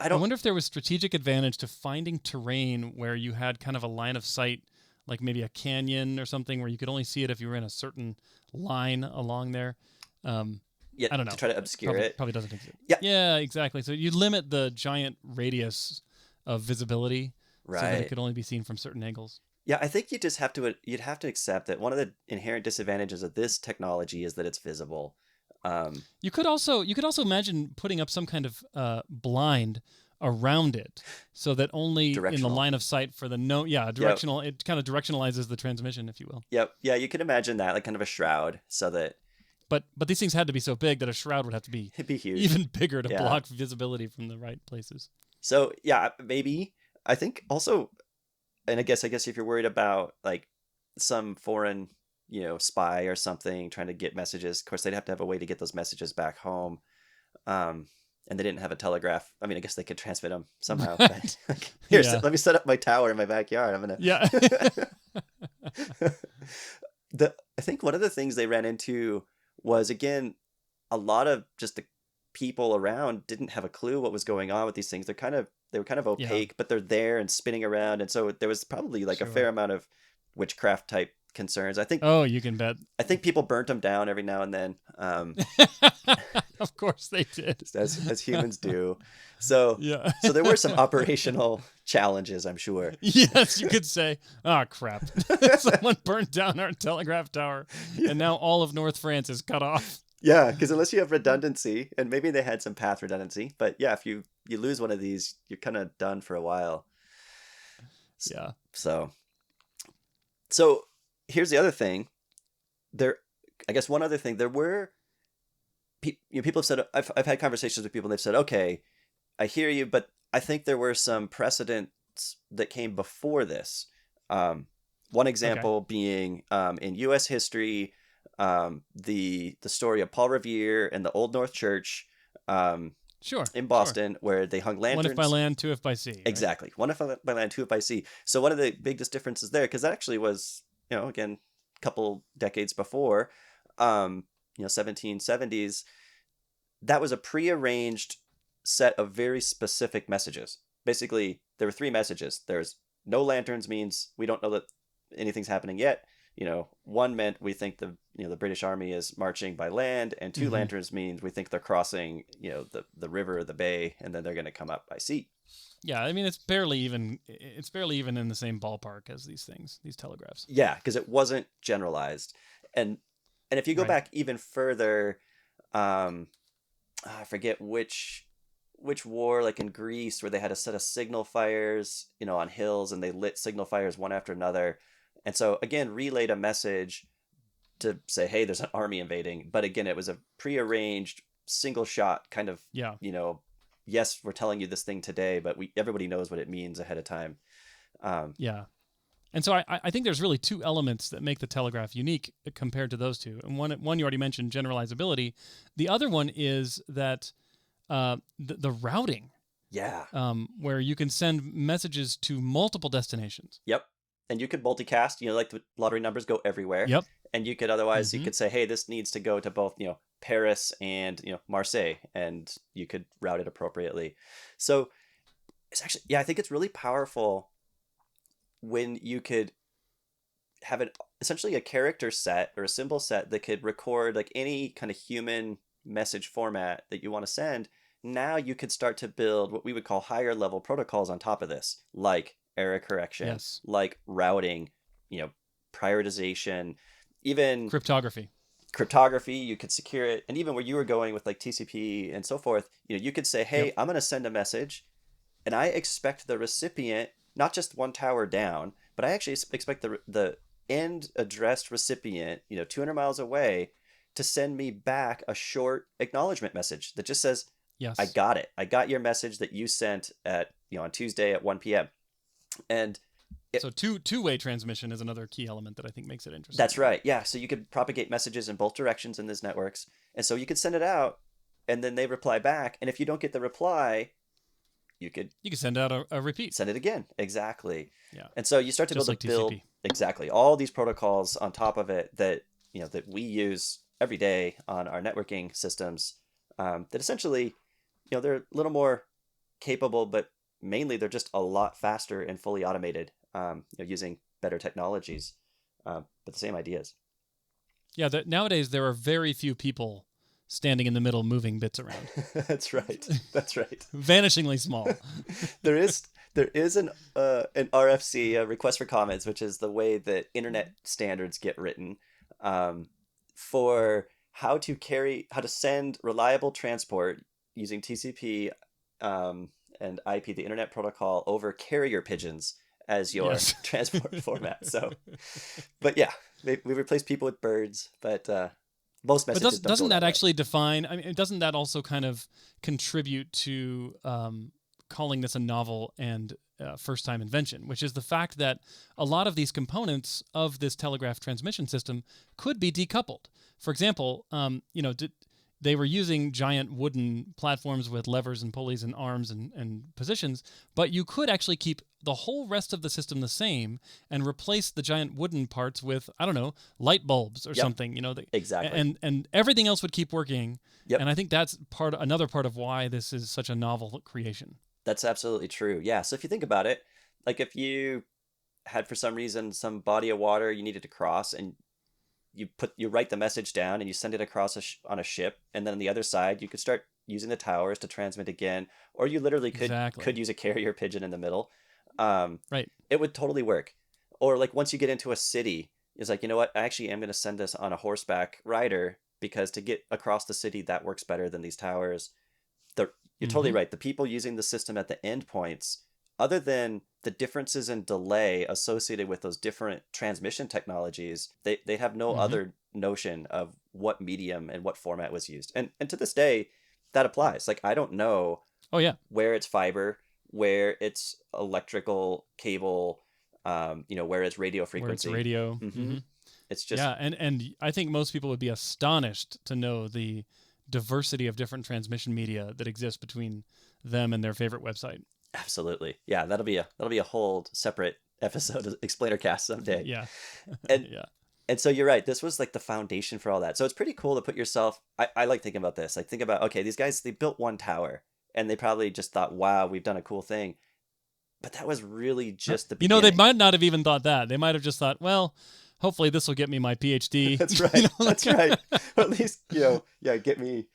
wonder if there was strategic advantage to finding terrain where you had kind of a line of sight, like maybe a canyon or something where you could only see it if you were in a certain line along there. Yeah, I don't know. To try to obscure it. Probably doesn't exist. Yeah. Yeah, exactly. So you limit the giant radius of visibility so that it could only be seen from certain angles. Yeah, I think you'd have to accept that one of the inherent disadvantages of this technology is that it's visible. You could also imagine putting up some kind of blind around it, so that only in the Directional. line of sight for the directional. It kind of directionalizes the transmission, if you will. Yep. Yeah, you can imagine that, like kind of a shroud, so that But these things had to be so big that a shroud would have to be it'd be huge. even bigger to Yeah. block visibility from the right places. So yeah, maybe I think also, and I guess if you're worried about like some foreign, spy or something trying to get messages, of course they'd have to have a way to get those messages back home. And they didn't have a telegraph. I mean, I guess they could transmit them somehow. But, like, here, Yeah. let me set up my tower in my backyard. I'm gonna. Yeah. I think one of the things they ran into was, again, a lot of just the people around didn't have a clue what was going on with these things. They were kind of opaque, but they're there and spinning around, and so there was probably like a fair amount of witchcraft type concerns. I think. Oh, you can bet. I think people burnt them down every now and then. Of course they did, just as humans do. So yeah. So there were some operational challenges, I'm sure. Yes, you could say, "Oh crap! Someone burned down our telegraph tower, and now all of North France is cut off." Yeah, because unless you have redundancy, and maybe they had some path redundancy, but yeah, if you lose one of these, you're kind of done for a while. Yeah. So here's the other thing. I guess one other thing. There were people have said, I've had conversations with people and they've said, okay, I hear you, but I think there were some precedents that came before this. One example being in U.S. history, the story of Paul Revere and the Old North Church in Boston, where they hung lanterns. One if by land, two if by sea. Right? Exactly. One if by land, two if by sea. So one of the biggest differences there, because that actually was, again, a couple decades before, 1770s, that was a prearranged set of very specific messages. Basically, there were 3 messages. There's no lanterns means we don't know that anything's happening yet. 1 meant we think the British Army is marching by land, and 2 lanterns means we think they're crossing, the river or the bay, and then they're going to come up by sea. Yeah, I mean it's barely even in the same ballpark as these telegraphs. Yeah, because it wasn't generalized, and if you go back even further, I forget which war, like in Greece, where they had a set of signal fires, on hills, and they lit signal fires one after another. And so, again, relayed a message to say, hey, there's an army invading. But again, it was a prearranged single shot kind of, yes, we're telling you this thing today, but everybody knows what it means ahead of time. Yeah. And so I think there's really 2 elements that make the telegraph unique compared to those 2. And one you already mentioned, generalizability. The other one is that the routing. Yeah. Where you can send messages to multiple destinations. Yep. And you could multicast, like the lottery numbers go everywhere. Yep. And you could otherwise, you could say, hey, this needs to go to both, Paris and, Marseille, and you could route it appropriately. So it's actually, I think it's really powerful when you could have essentially a character set or a symbol set that could record like any kind of human message format that you want to send. Now you could start to build what we would call higher level protocols on top of this, like error correction, like routing, prioritization, even cryptography. You could secure it. And even where you were going with like TCP and so forth, you could say, hey, I'm going to send a message and I expect the recipient, not just one tower down, but I actually expect the end addressed recipient, 200 miles away, to send me back a short acknowledgement message that just says, yes, I got it. I got your message that you sent at, on Tuesday at 1 p.m. And so two-way transmission is another key element that I think makes it interesting. That's right. Yeah. So you could propagate messages in both directions in these networks. And so you could send it out and then they reply back. And if you don't get the reply, you could send out a repeat. Send it again. Exactly. Yeah. And so you start to build TCP. Exactly all these protocols on top of it that, that we use every day on our networking systems, that essentially, they're a little more capable, but mainly they're just a lot faster and fully automated, using better technologies, but the same ideas. Yeah. Nowadays, there are very few people standing in the middle, moving bits around. That's right. Vanishingly small. There is an RFC, a request for comments, which is the way that internet standards get written, for how to send reliable transport using TCP and IP, the Internet Protocol, over carrier pigeons as your Yes. transport format. So, but yeah, we replace people with birds, but most But messages don't go doesn't that that way. actually define? I mean, doesn't that also kind of contribute to calling this a novel and first-time invention, which is the fact that a lot of these components of this telegraph transmission system could be decoupled. For example, they were using giant wooden platforms with levers and pulleys and arms and positions, but you could actually keep the whole rest of the system the same and replace the giant wooden parts with, I don't know, light bulbs or Yep, something, exactly. and everything else would keep working. Yep, And I think that's another part of why this is such a novel creation. that's absolutely true. Yeah. So if you think about it, like if you had for some reason some body of water you needed to cross, and you write the message down and you send it across on a ship, and then on the other side you could start using the towers to transmit again, or you literally Exactly. could use a carrier pigeon in the middle. Right. It would totally work. Or like once you get into a city, it's like, you know what, I actually am going to send this on a horseback rider, because to get across the city that works better than these towers. You're totally Mm-hmm. right. The people using the system at the endpoints, other than the differences in delay associated with those different transmission technologies, they have no Mm-hmm. other notion of what medium and what format was used. And to this day, that applies. Like I don't know Oh yeah. where it's fiber, where it's electrical cable, where it's radio Where it's frequency. radio. Mm-hmm. Mm-hmm. It's just Yeah, and I think most people would be astonished to know the diversity of different transmission media that exists between them and their favorite website. absolutely, yeah. That'll be a whole separate episode of Explainer Cast someday. Yeah. And Yeah. and so you're right. This was like the foundation for all that. So it's pretty cool to put yourself. I like thinking about this. Like think about, okay, these guys, they built one tower, and they probably just thought, wow, we've done a cool thing. But that was really just the They beginning. might not have even thought that. They might have just thought, well, hopefully this will get me my PhD. That's right. Like, That's right. Or at least, yeah, get me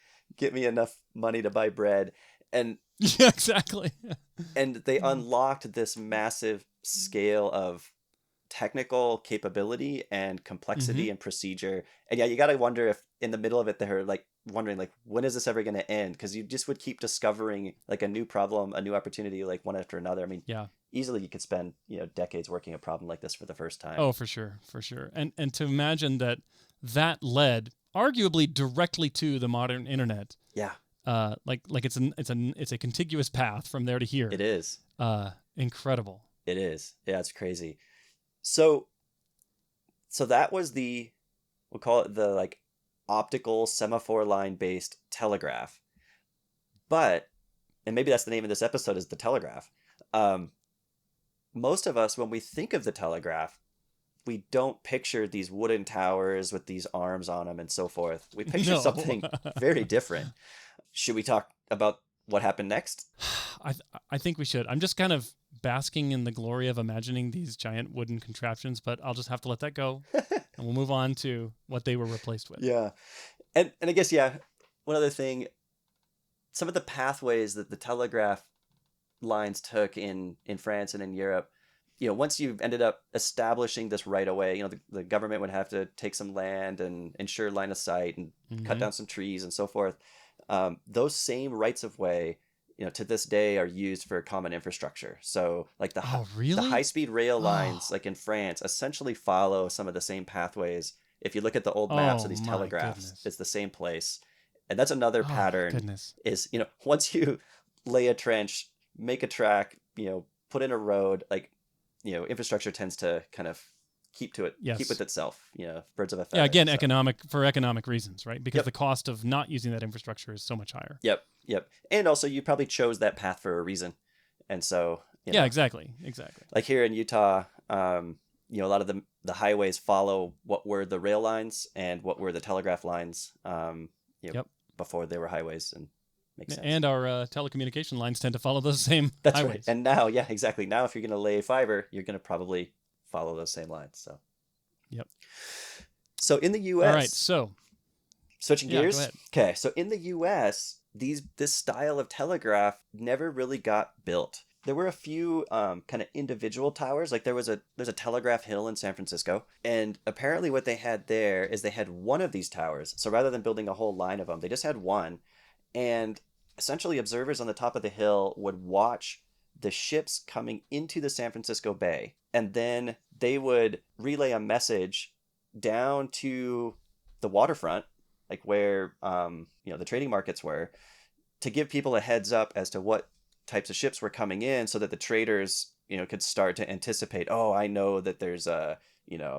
enough money to buy bread. And yeah, exactly. they unlocked this massive scale of technical capability and Mm-hmm. complexity and procedure. And yeah, you got to wonder if in the middle of it they're like wondering like, when is this ever going to end? Because you just would keep discovering like a new problem, a new opportunity, like one after another. I mean, Yeah. easily you could spend decades working a problem like this for the first time. Oh, for sure, for sure. And to imagine that led arguably directly to the modern internet. Yeah, Like it's a contiguous path from there to it here. is. Incredible. It is. Yeah, it's crazy. So that was we'll call it the like optical semaphore line based telegraph. But and maybe that's the name of this episode, is the telegraph. Um, Most of us, when we think of the telegraph, we don't picture these wooden towers with these arms on them and so forth. We picture No. something very different. Should we talk about what happened next? I think we should. I'm just kind of basking in the glory of imagining these giant wooden contraptions, but I'll just have to let that go, and we'll move on to what they were replaced with. Yeah. And I guess, yeah, one other thing, some of the pathways that the telegraph lines took in France and in Europe, once you've ended up establishing this right away, the government would have to take some land and ensure line of sight and cut Mm-hmm. down some trees and so forth. Those same rights of way, to this day are used for common infrastructure. So like Oh, the high really? speed rail lines, Oh, like in France, essentially follow some of the same pathways. If you look at the old maps oh of these my telegraphs, goodness. it's the same place. And that's another Oh pattern, goodness. is, once you lay a trench, make a track, put in a road, like, infrastructure tends to kind of keep Yes. with itself, birds of a Yeah. feather. Again, So, economic reasons, right? Because yep, the cost of not using that infrastructure is so much higher. yep, yep. And also, you probably chose that path for a reason. And so, Yeah. Exactly. Exactly. like here in Utah, a lot of the highways follow what were the rail lines and what were the telegraph lines, Yep. before they were highways, and makes sense. And our telecommunication lines tend to follow those same That's right. highways. And now, yeah, exactly. Now, if you're going to lay fiber, you're going to probably follow those same lines. So, Yep. so in the All right. U.S., So switching yeah, go gears. ahead. Okay, so in the U.S., this style of telegraph never really got built. There were a few kind of individual towers. Like there's a Telegraph Hill in San Francisco, and apparently what they had there is they had one of these towers. So rather than building a whole line of them, they just had one, and essentially observers on the top of the hill would watch the ships coming into the San Francisco Bay, and then they would relay a message down to the waterfront, like where the trading markets were, to give people a heads up as to what types of ships were coming in, so that the traders could start to anticipate. Oh, I know that there's a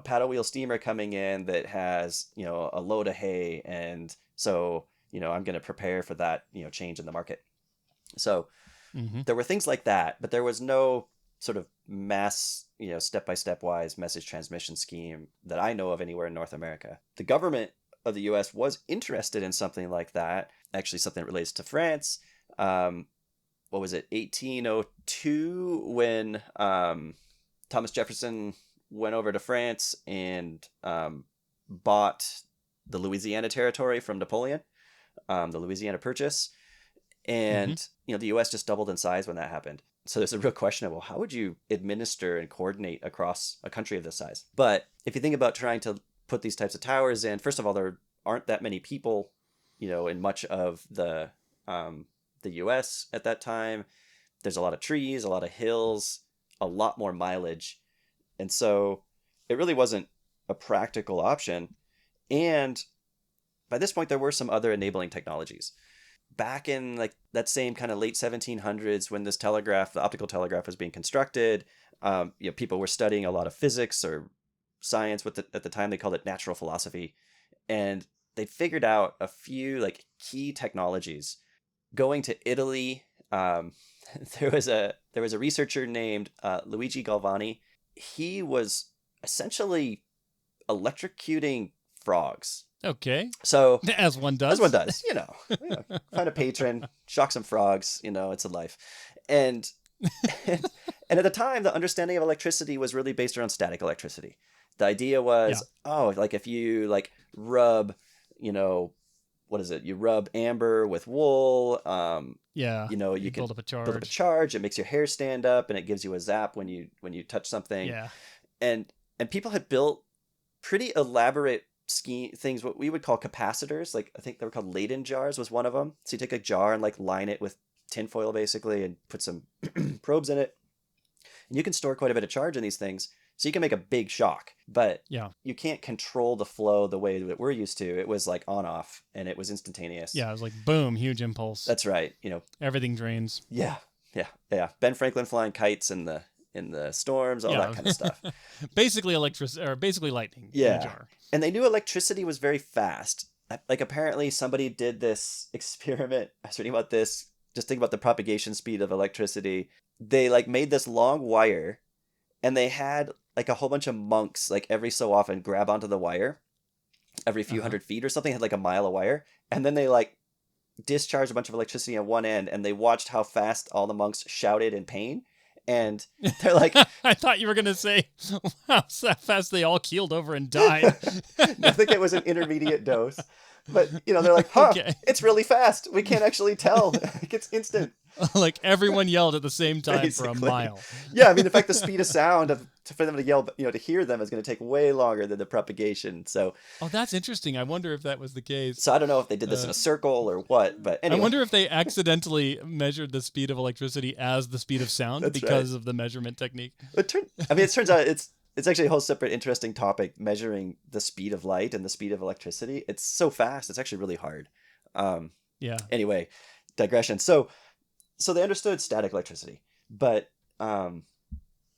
paddle wheel steamer coming in that has a load of hay, and so I'm going to prepare for that change in the market. So there were things like that, but there was no sort of mass, step-by-step wise message transmission scheme that I know of anywhere in North America. The government of the US was interested in something like that, actually something that relates to France. What was it, 1802, when Thomas Jefferson went over to France and bought the Louisiana Territory from Napoleon, the Louisiana Purchase. And, the U.S. just doubled in size when that happened. So there's a real question of, well, how would you administer and coordinate across a country of this size? But if you think about trying to put these types of towers in, first of all, there aren't that many people, in much of the U.S. at that time. There's a lot of trees, a lot of hills, a lot more mileage. And so it really wasn't a practical option. And by this point, there were some other enabling technologies. Back in like that same kind of late 1700s, when this telegraph, the optical telegraph, was being constructed, people were studying a lot of physics or science. At the time, they called it natural philosophy, and they figured out a few like key technologies. Going to Italy, there was a researcher named Luigi Galvani. He was essentially electrocuting frogs. Okay. So as one does, find a patron, shock some frogs. It's a life, and and at the time, the understanding of electricity was really based around static electricity. The idea was, like if you like rub, what is it? You rub amber with wool. You can build up a charge. Build up a charge. It makes your hair stand up, and it gives you a zap when you touch something. Yeah. And people had built pretty elaborate things, what we would call capacitors. Like I think they were called Leyden jars was one of them. So you take a jar and like line it with tinfoil basically, and put some probes in it, and you can store quite a bit of charge in these things. So you can make a big shock, but you can't control the flow the way that we're used to. It was like on off, and it was instantaneous. Yeah, it was like boom, huge impulse. That's right. Everything drains. Yeah. Ben Franklin flying kites in the storms, all that kind of stuff. Basically basically lightning. Yeah. In a jar. And they knew electricity was very fast. Like apparently somebody did this experiment. I was reading about this. Just think about the propagation speed of electricity. They like made this long wire, and they had like a whole bunch of monks like every so often grab onto the wire every few hundred feet or something, had like a mile of wire. And then they like discharged a bunch of electricity on one end, and they watched how fast all the monks shouted in pain. And they're like, I thought you were going to say how fast they all keeled over and died. I think it was an intermediate dose. But, they're like, okay. It's really fast. We can't actually tell. It's instant. Like everyone yelled at the same time basically. For a mile. Yeah, I mean, in fact, the speed of sound for them to yell, to hear them is going to take way longer than the propagation. So, that's interesting. I wonder if that was the case. So I don't know if they did this in a circle or what, but anyway. I wonder if they accidentally measured the speed of electricity as the speed of sound because of the measurement technique. It turns out it's actually a whole separate interesting topic, measuring the speed of light and the speed of electricity. It's so fast. It's actually really hard. Anyway, digression. So they understood static electricity, but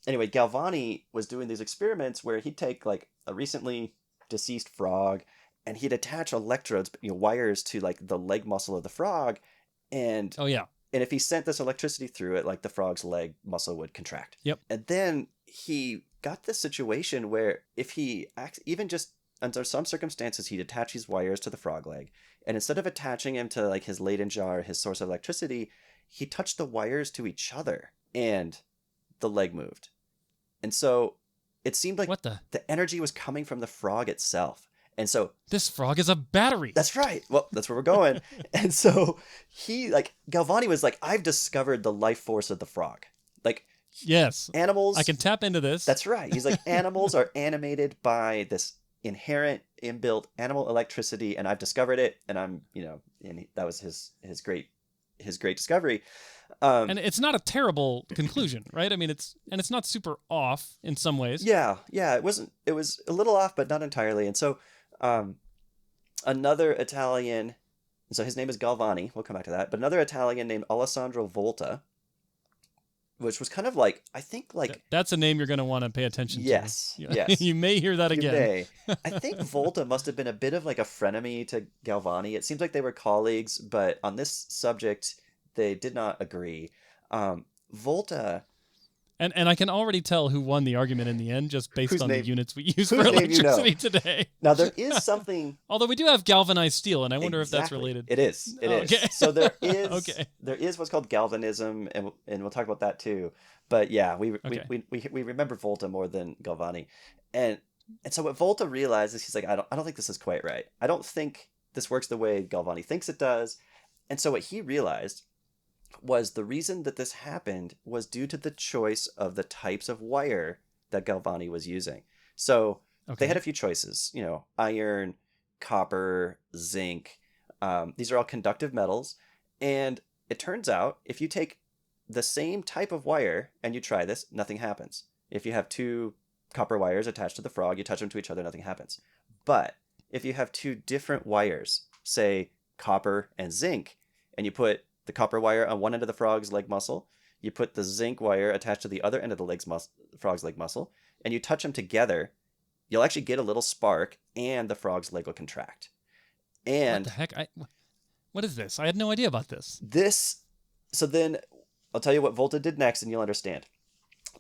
anyway, Galvani was doing these experiments where he'd take like a recently deceased frog, and he'd attach electrodes, wires to like the leg muscle of the frog, and and if he sent this electricity through it, like the frog's leg muscle would contract. Yep. And then he got this situation where if he even just under some circumstances, he'd attach these wires to the frog leg, and instead of attaching him to like his Leyden jar, his source of electricity, he touched the wires to each other, and the leg moved. And so it seemed like the energy was coming from the frog itself. And so this frog is a battery. That's right. Well, that's where we're going. And so Galvani was like, I've discovered the life force of the frog. Like, yes, animals. I can tap into this. That's right. He's like, animals are animated by this inherent inbuilt animal electricity, and I've discovered it. And I'm, and that was his great his great discovery. And it's not a terrible conclusion, right? I mean, it's not super off in some ways. Yeah, it wasn't. It was a little off, but not entirely. And so, another Italian, so his name is Galvani. We'll come back to that. But another Italian named Alessandro Volta, which was kind of like, I think like that's a name you're going to want to pay attention to. Yes. You may hear that again. You may. I think Volta must have been a bit of like a frenemy to Galvani. It seems like they were colleagues, but on this subject, they did not agree. Volta. And I can already tell who won the argument in the end just based on the units we use for electricity today. Now, there is something... Although we do have galvanized steel, and I wonder if that's related. It is. It is. So there is what's called galvanism, and we'll talk about that too. But yeah, we remember Volta more than Galvani. And so what Volta realizes, he's like, I don't think this is quite right. I don't think this works the way Galvani thinks it does. And so what he realized was the reason that this happened was due to the choice of the types of wire that Galvani was using. So they had a few choices, iron, copper, zinc. These are all conductive metals. And it turns out if you take the same type of wire and you try this, nothing happens. If you have two copper wires attached to the frog, you touch them to each other, nothing happens. But if you have two different wires, say copper and zinc, and you put the copper wire on one end of the frog's leg muscle, you put the zinc wire attached to the other end of the frog's leg muscle, and you touch them together, you'll actually get a little spark, and the frog's leg will contract. And what the heck? What is this? I had no idea about this. So then, I'll tell you what Volta did next, and you'll understand.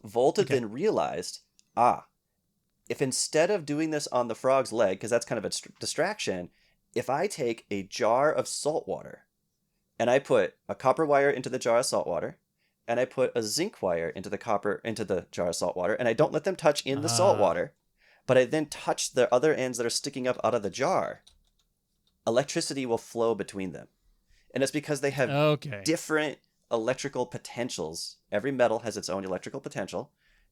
Volta then realized, if instead of doing this on the frog's leg, because that's kind of a distraction, if I take a jar of salt water, and I put a copper wire into the jar of salt water, and I put a zinc wire into the jar of salt water, and I don't let them touch in the salt water, but I then touch the other ends that are sticking up out of the jar, electricity will flow between them. And it's because they have different electrical potentials. Every metal has its own electrical potential.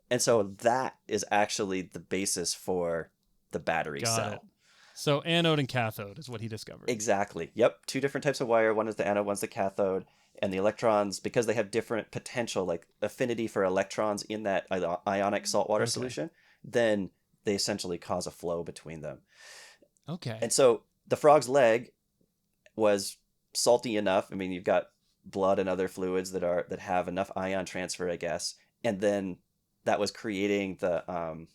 And so that is actually the basis for the battery cell. So anode and cathode is what he discovered. Exactly. Yep. Two different types of wire. One is the anode, one's the cathode. And the electrons, because they have different potential, like affinity for electrons in that ionic saltwater solution, then they essentially cause a flow between them. Okay. And so the frog's leg was salty enough. I mean, you've got blood and other fluids that have enough ion transfer, I guess. And then that was creating the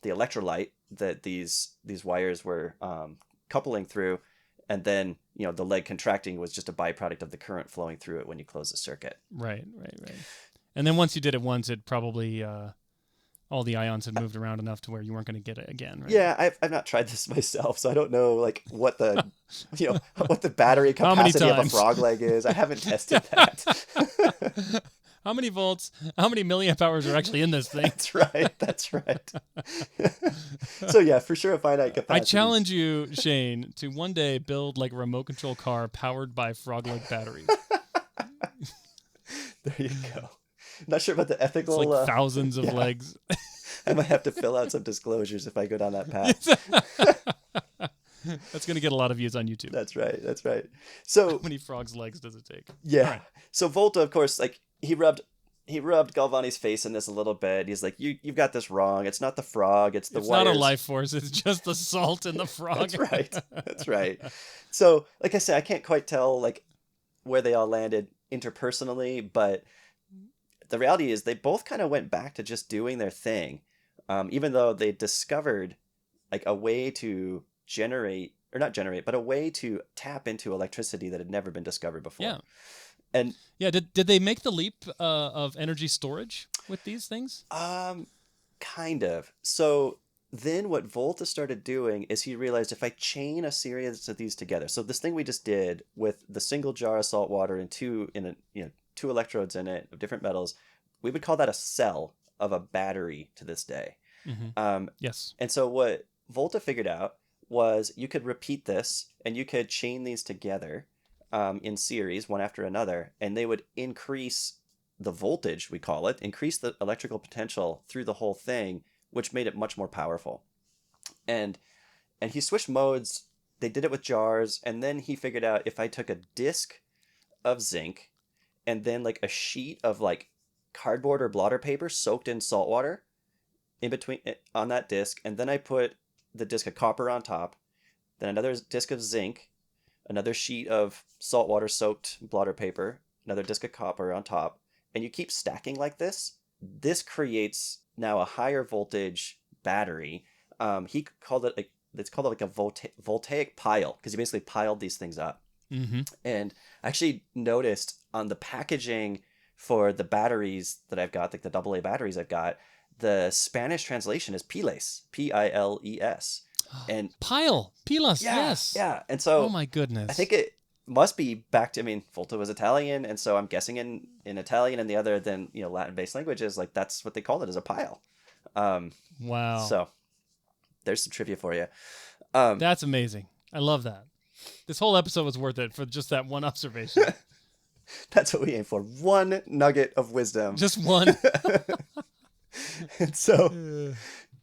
electrolyte that these wires were coupling through, and then the leg contracting was just a byproduct of the current flowing through it when you close the circuit. Right. And then once you did it once, it probably all the ions had moved around enough to where you weren't going to get it again, right? Yeah, I've not tried this myself, so I don't know what the what the battery capacity of a frog leg is. I haven't tested that. How many volts, how many milliamp hours are actually in this thing? That's right. So yeah, for sure a finite capacity. I challenge you, Shane, to one day build like a remote control car powered by frog leg batteries. There you go. Not sure about the ethical... It's like thousands of legs. I might have to fill out some disclosures if I go down that path. That's going to get a lot of views on YouTube. That's right. So how many frogs' legs does it take? Yeah. Right. So Volta, of course, like he rubbed Galvani's face in this a little bit. He's like, you've got this wrong. It's not the frog. It's the wires. It's not a life force. It's just the salt in the frog. That's right. So, like I said, I can't quite tell like where they all landed interpersonally, but the reality is they both kind of went back to just doing their thing, even though they discovered like a way to a way to tap into electricity that had never been discovered before. Yeah. And did they make the leap of energy storage with these things? Kind of. So then what Volta started doing is he realized if I chain a series of these together, so this thing we just did with the single jar of salt water and two electrodes in it of different metals, we would call that a cell of a battery to this day. Mm-hmm. Yes. And so what Volta figured out was you could repeat this and you could chain these together in series, one after another, and they would increase the voltage, we call it, increase the electrical potential through the whole thing, which made it much more powerful. And he switched modes. They did it with jars, and then he figured out if I took a disc of zinc and then like a sheet of like cardboard or blotter paper soaked in salt water in between on that disc, and then I put the disc of copper on top, then another disc of zinc, another sheet of saltwater soaked blotter paper, another disc of copper on top, and you keep stacking like this. This creates now a higher voltage battery. He called it like it's called like a voltaic pile because he basically piled these things up. Mm-hmm. And I actually noticed on the packaging for the batteries that I've got, like the AA batteries I've got, the Spanish translation is piles, Piles. And pilas, yeah, yes. yeah. And so oh my goodness, I think it must be back to, I mean, Volta was Italian, and so I'm guessing in Italian and the other than, you know, Latin-based languages, like that's what they called it, as a pile. Wow. So there's some trivia for you. That's amazing. I love that. This whole episode was worth it for just that one observation. That's what we aim for. One nugget of wisdom. Just one. And so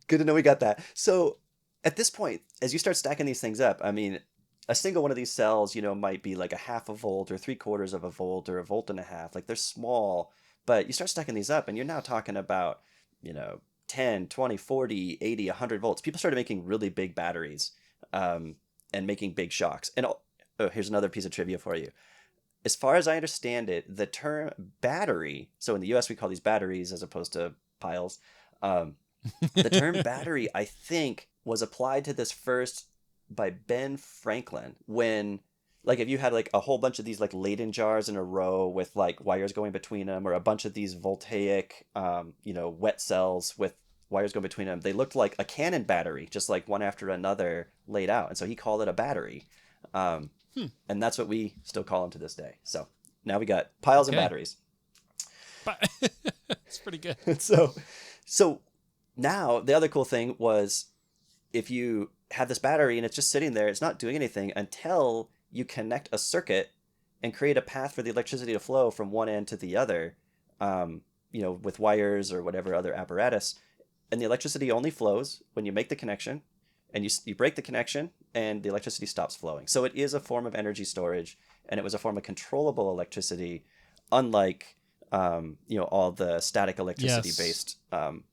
good to know we got that. So at this point, as you start stacking these things up, I mean, a single one of these cells, you know, might be like a half a volt or 3/4 of a volt or a volt and a half. Like they're small, but you start stacking these up and you're now talking about, you know, 10, 20, 40, 80, 100 volts. People started making really big batteries and making big shocks. And here's another piece of trivia for you. As far as I understand it, the term battery, so in the US we call these batteries as opposed to piles. The term battery, I think, was applied to this first by Ben Franklin when, like, if you had like a whole bunch of these like Leyden jars in a row with like wires going between them, or a bunch of these voltaic, you know, wet cells with wires going between them, they looked like a cannon battery, just like one after another laid out. And so he called it a battery. And that's what we still call them to this day. So now we got piles and batteries. It's pretty good. So now the other cool thing was, if you have this battery and it's just sitting there, it's not doing anything until you connect a circuit and create a path for the electricity to flow from one end to the other, you know, with wires or whatever other apparatus. And the electricity only flows when you make the connection, and you break the connection and the electricity stops flowing. So it is a form of energy storage, and it was a form of controllable electricity, unlike you know, all the static electricity based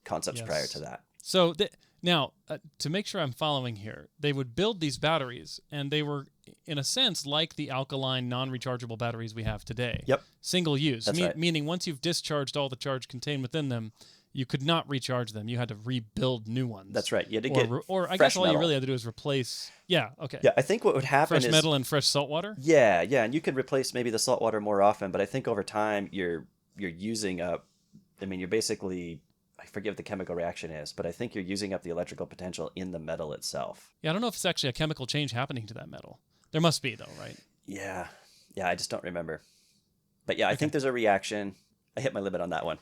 concepts prior to that. So now, to make sure I'm following here, they would build these batteries, and they were, in a sense, like the alkaline non-rechargeable batteries we have today. Yep. Single use, right. Meaning once you've discharged all the charge contained within them, you could not recharge them. You had to rebuild new ones. That's right. You had to get or I fresh guess all metal. you really had to do is replace. Yeah. Okay. Yeah, I think what would happen fresh is metal and fresh salt water. Yeah, and you could replace maybe the salt water more often, but I think over time you're using up. I mean, you're basically, I forget what the chemical reaction is, but I think you're using up the electrical potential in the metal itself. Yeah, I don't know if it's actually a chemical change happening to that metal. There must be, though, right? Yeah, I just don't remember. But yeah, I think there's a reaction. I hit my limit on that one.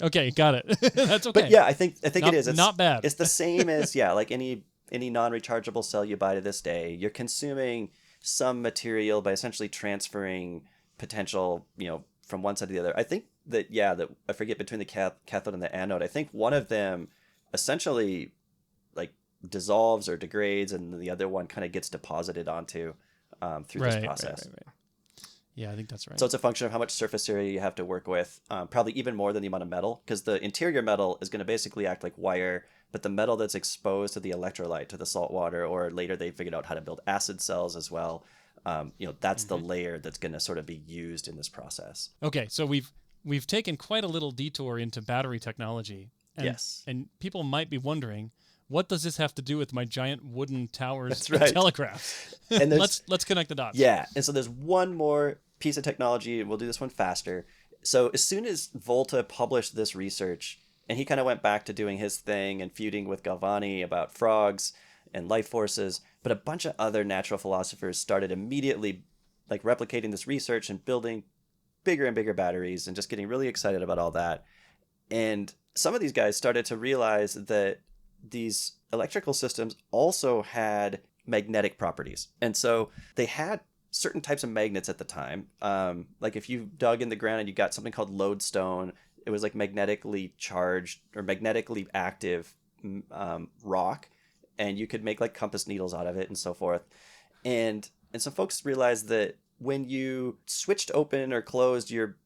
Okay, got it. That's okay. But yeah, I think it is. It's not bad. It's the same as like any non-rechargeable cell you buy to this day. You're consuming some material by essentially transferring potential, you know, from one side to the other. I think that I forget, between the cathode and the anode, I think one of them essentially like dissolves or degrades, and the other one kind of gets deposited onto through this process. Right. Yeah, I think that's right. So it's a function of how much surface area you have to work with, probably even more than the amount of metal, because the interior metal is going to basically act like wire, but the metal that's exposed to the electrolyte, to the salt water, or later they figured out how to build acid cells as well. You know, that's the layer that's going to sort of be used in this process. Okay, so we've taken quite a little detour into battery technology. And, yes. And people might be wondering, what does this have to do with my giant wooden towers That's and right. telegraphs? And let's connect the dots. Yeah, and so there's one more piece of technology. We'll do this one faster. So as soon as Volta published this research, and he kind of went back to doing his thing and feuding with Galvani about frogs and life forces, but a bunch of other natural philosophers started immediately like replicating this research and building bigger and bigger batteries and just getting really excited about all that. And some of these guys started to realize that these electrical systems also had magnetic properties. And so they had certain types of magnets at the time. Like if you dug in the ground and you got something called lodestone, it was like magnetically charged or magnetically active rock, and you could make like compass needles out of it and so forth. And some folks realized that when you switched open or closed your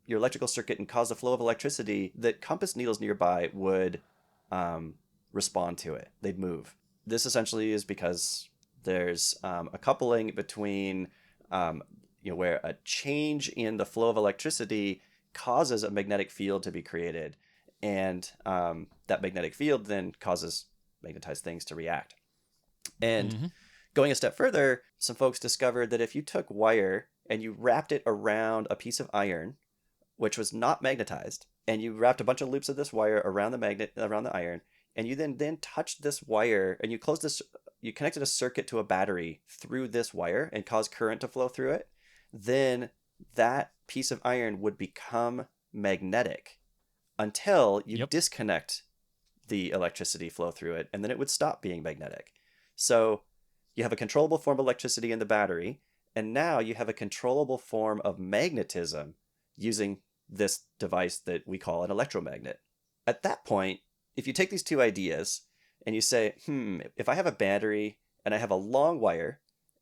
electrical circuit and caused a flow of electricity, the compass needles nearby would respond to it. They'd move. This essentially is because there's a coupling between where a change in the flow of electricity causes a magnetic field to be created, and that magnetic field then causes magnetized things to react. And going a step further, some folks discovered that if you took wire and you wrapped it around a piece of iron, which was not magnetized, and you wrapped a bunch of loops of this wire around the iron, and you then touched this wire and you connected a circuit to a battery through this wire and caused current to flow through it, then that piece of iron would become magnetic until you disconnect the electricity flow through it, and then it would stop being magnetic. So you have a controllable form of electricity in the battery, and now you have a controllable form of magnetism using this device that we call an electromagnet. At that point, if you take these two ideas and you say, if I have a battery and I have a long wire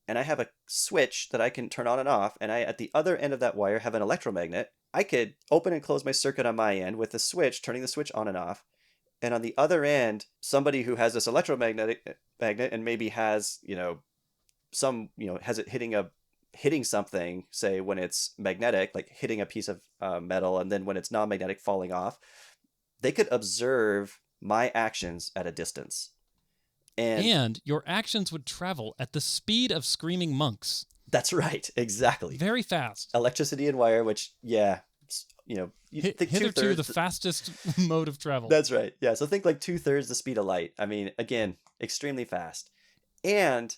and I have a switch that I can turn on and off, and I, at the other end of that wire, have an electromagnet, I could open and close my circuit on my end with the switch, turning the switch on and off. And on the other end, somebody who has this electromagnet and maybe has, has it hitting something, say when it's magnetic, like hitting a piece of metal, and then when it's non-magnetic, falling off, they could observe my actions at a distance. And your actions would travel at the speed of screaming monks. That's right. Exactly. Very fast. Electricity and wire, which, you think hitherto the fastest mode of travel. That's right. Yeah. So think like 2/3 the speed of light. I mean, again, extremely fast. And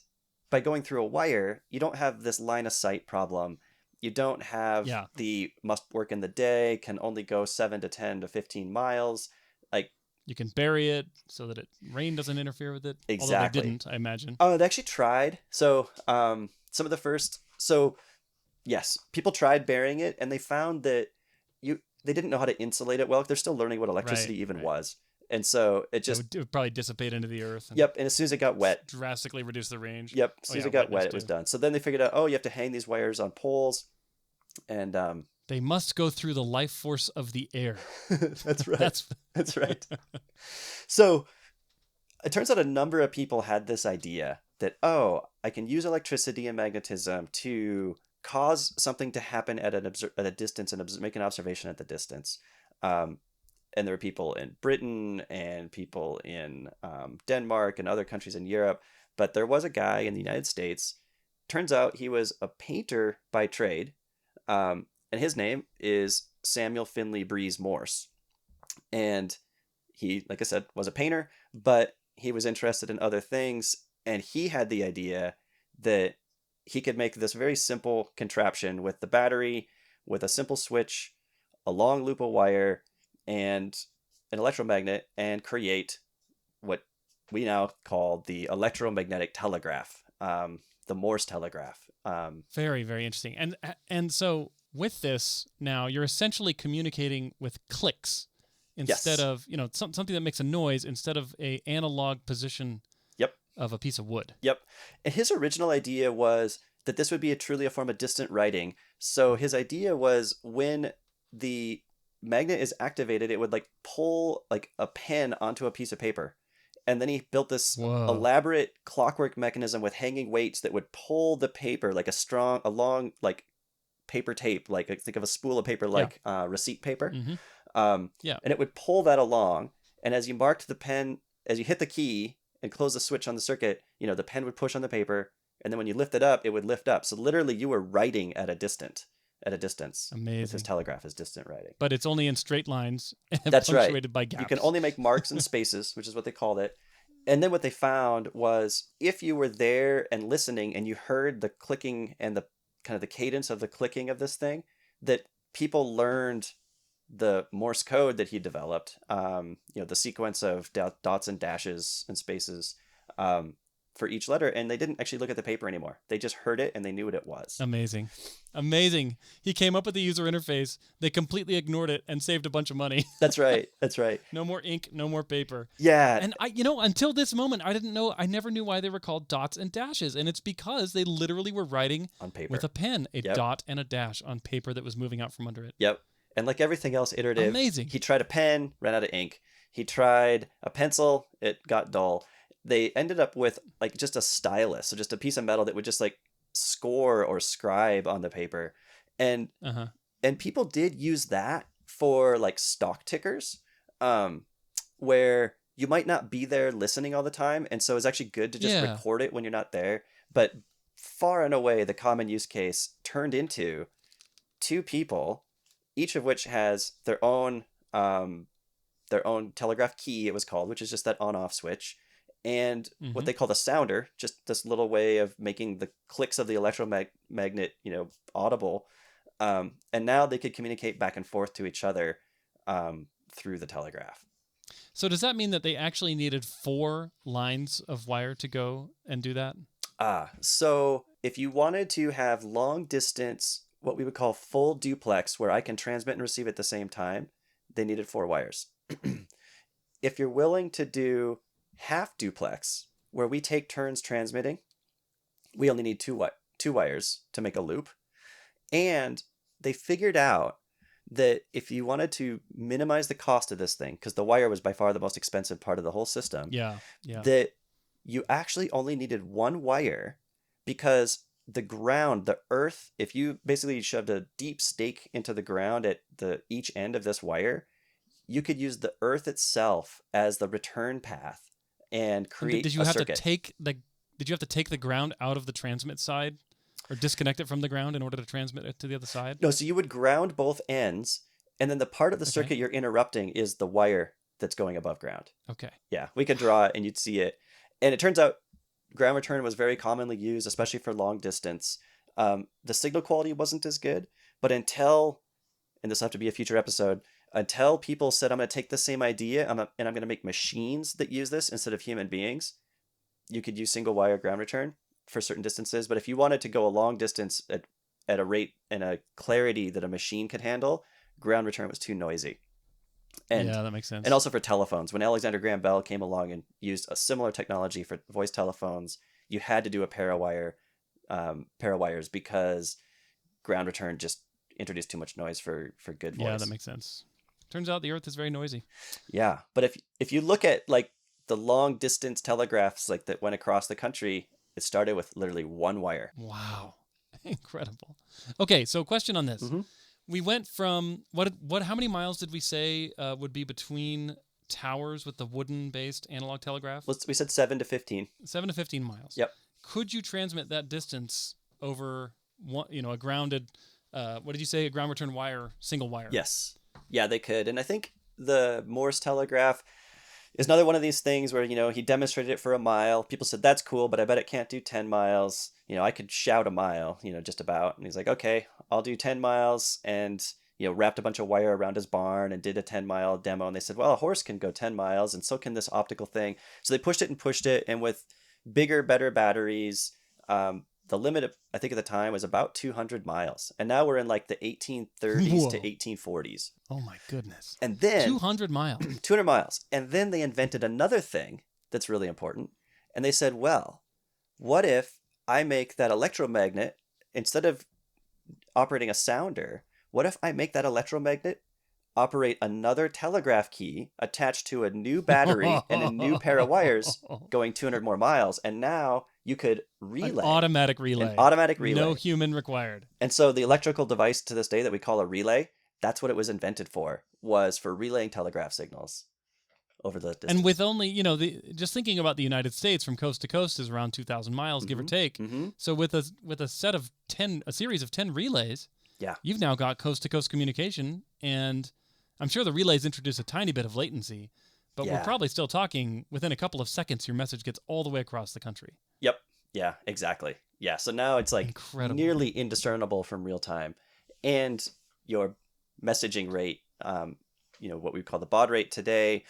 by going through a wire, you don't have this line of sight problem. You don't have the must work in the day, can only go 7 to 10 to 15 miles. Like, you can bury it so that rain doesn't interfere with it. Exactly. Although they didn't, I imagine. Oh, they actually tried. So some of the first... So, yes, people tried burying it, and they found that they didn't know how to insulate it well. They're still learning what electricity was. And so it would probably dissipate into the earth. And as soon as it got wet... Drastically reduce the range. Yep, as soon as it got wet, it was done. So then they figured out, you have to hang these wires on poles, and... they must go through the life force of the air. That's right. That's right. So it turns out a number of people had this idea that, I can use electricity and magnetism to cause something to happen at a distance and make an observation at the distance. And there were people in Britain and people in Denmark and other countries in Europe. But there was a guy in the United States. Turns out he was a painter by trade. And his name is Samuel Finley Breeze Morse. And he, like I said, was a painter, but he was interested in other things. And he had the idea that he could make this very simple contraption with the battery, with a simple switch, a long loop of wire, and an electromagnet, and create what we now call the electromagnetic telegraph, the Morse telegraph. Very, very interesting. And so with this, now you're essentially communicating with clicks instead of, something that makes a noise instead of a analog position of a piece of wood. Yep. And his original idea was that this would be truly a form of distant writing. So his idea was when the magnet is activated, it would pull a pen onto a piece of paper. And then he built this elaborate clockwork mechanism with hanging weights that would pull the paper like a long paper tape, think of a spool of paper receipt paper. Mm-hmm. And it would pull that along. And as you marked the pen, as you hit the key and close the switch on the circuit, the pen would push on the paper. And then when you lift it up, it would lift up. So literally you were writing at a distance. Amazing. With his telegraph is distant writing. But it's only in straight lines. That's punctuated right. by gaps. You can only make marks and spaces, which is what they called it. And then what they found was if you were there and listening and you heard the clicking and the kind of the cadence of the clicking of this thing, that people learned the Morse code that he developed, the sequence of dots and dashes and spaces, for each letter, and they didn't actually look at the paper anymore. They just heard it and they knew what it was. Amazing. Amazing. He came up with the user interface. They completely ignored it and saved a bunch of money. That's right. That's right. No more ink, no more paper. Yeah. And until this moment, I never knew why they were called dots and dashes. And it's because they literally were writing on paper with a pen, a dot and a dash on paper that was moving out from under it. Yep. And like everything else iterative, amazing. He tried a pen, ran out of ink. He tried a pencil, it got dull. They ended up with like just a stylus, so just a piece of metal that would just like score or scribe on the paper. And and people did use that for like stock tickers, where you might not be there listening all the time, and so it's actually good to just record it when you're not there. But far and away, the common use case turned into two people, each of which has their own telegraph key, it was called, which is just that on-off switch, and what they call the sounder, just this little way of making the clicks of the electromagnet, audible. And now they could communicate back and forth to each other through the telegraph. So does that mean that they actually needed 4 lines of wire to go and do that? So if you wanted to have long distance, what we would call full duplex, where I can transmit and receive at the same time, they needed 4 wires. If you're willing to do half duplex, where we take turns transmitting, we only need two wires to make a loop. And they figured out that if you wanted to minimize the cost of this thing, because the wire was by far the most expensive part of the whole system, that you actually only needed 1 wire, because the ground, the earth, if you basically shoved a deep stake into the ground at each end of this wire, you could use the earth itself as the return path and create a circuit. Did you have to take the ground out of the transmit side, or disconnect it from the ground in order to transmit it to the other side? No, so you would ground both ends, and then the part of the circuit you're interrupting is the wire that's going above ground. Okay. Yeah, we could draw it and you'd see it. And it turns out ground return was very commonly used, especially for long distance. The signal quality wasn't as good, but until, and this will have to be a future episode, until people said, I'm going to take the same idea and I'm going to make machines that use this instead of human beings, you could use single wire ground return for certain distances. But if you wanted to go a long distance at a rate and a clarity that a machine could handle, ground return was too noisy. And, yeah, that makes sense. And also for telephones, when Alexander Graham Bell came along and used a similar technology for voice telephones, you had to do a pair of wires because ground return just introduced too much noise for good voice. Yeah, that makes sense. Turns out the earth is very noisy. Yeah, but if you look at like the long distance telegraphs like that went across the country, it started with literally 1 wire. Wow. Incredible. Okay, so question on this. We went from how many miles did we say would be between towers with the wooden based analog telegraph? We said 7 to 15. 7 to 15 miles. Yep. Could you transmit that distance over a grounded what did you say, a ground return wire, single wire? Yes. Yeah, they could. And I think the Morse telegraph is another one of these things where, he demonstrated it for a mile. People said, that's cool, but I bet it can't do 10 miles. I could shout a mile, just about. And he's like, okay, I'll do 10 miles. And, wrapped a bunch of wire around his barn and did a 10-mile demo. And they said, well, a horse can go 10 miles and so can this optical thing. So they pushed it. And with bigger, better batteries, the limit, I think at the time, was about 200 miles. And now we're in like the 1830s to 1840s. Oh my goodness. And then 200 miles. 200 miles. And then they invented another thing that's really important. And they said, well, what if I make that electromagnet, instead of operating a sounder, what if I make that electromagnet operate another telegraph key attached to a new battery and a new pair of wires going 200 more miles? And now you could relay. An automatic relay. No human required. And so the electrical device to this day that we call a relay, that's what it was invented for, was for relaying telegraph signals over the distance. And with only, just thinking about the United States from coast to coast is around 2,000 miles, give or take. So with a series of 10 relays, you've now got coast to coast communication, and I'm sure the relays introduce a tiny bit of latency, but we're probably still talking within a couple of seconds, your message gets all the way across the country. Yep. Yeah, exactly. Yeah. So now it's like incredible. Nearly indiscernible from real time. And your messaging rate, what we call the baud rate today.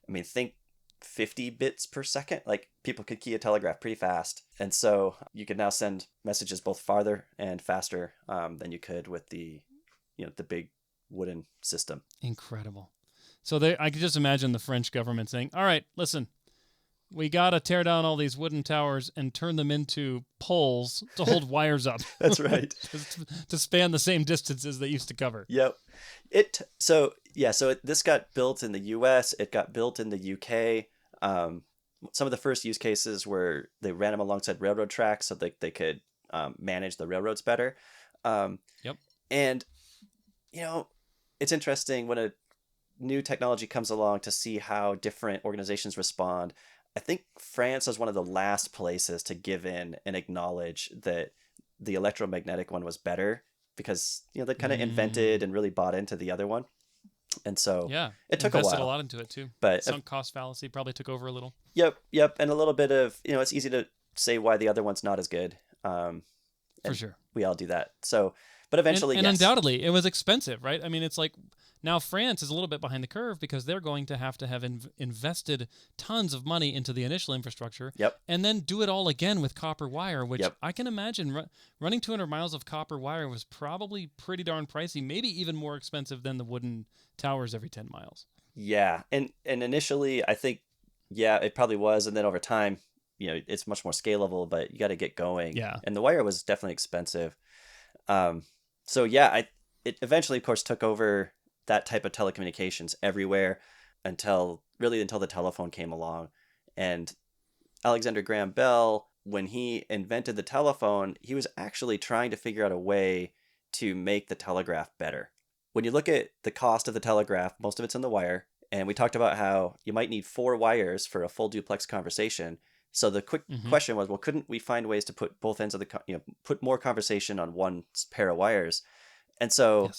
I mean, think 50 bits per second. Like people could key a telegraph pretty fast. And so you could now send messages both farther and faster than you could with the big wooden system. Incredible. So I could just imagine the French government saying, all right, listen, we got to tear down all these wooden towers and turn them into poles to hold wires up. That's right. to span the same distances they used to cover. Yep. This got built in the US. It got built in the UK. Some of the first use cases were they ran them alongside railroad tracks so they could manage the railroads better. Yep. And, it's interesting when a new technology comes along to see how different organizations respond. I think France is one of the last places to give in and acknowledge that the electromagnetic one was better because, they kind of invented and really bought into the other one. And so it took a while. Invested a lot into it too. But sunk cost fallacy probably took over a little. Yep. And a little bit of, it's easy to say why the other one's not as good. For sure. We all do that. So, but eventually, and undoubtedly, it was expensive, right? I mean, it's like now France is a little bit behind the curve because they're going to have invested tons of money into the initial infrastructure. Yep. And then do it all again with copper wire, which I can imagine running 200 miles of copper wire was probably pretty darn pricey, maybe even more expensive than the wooden towers every 10 miles. Yeah. And initially, I think, it probably was. And then over time, it's much more scalable, but you got to get going. Yeah. And the wire was definitely expensive. It eventually, of course, took over that type of telecommunications everywhere until the telephone came along. And Alexander Graham Bell, when he invented the telephone, he was actually trying to figure out a way to make the telegraph better. When you look at the cost of the telegraph, most of it's in the wire. And we talked about how you might need 4 wires for a full duplex conversation. So the quick question was, well, couldn't we find ways to put both ends of put more conversation on one pair of wires? And so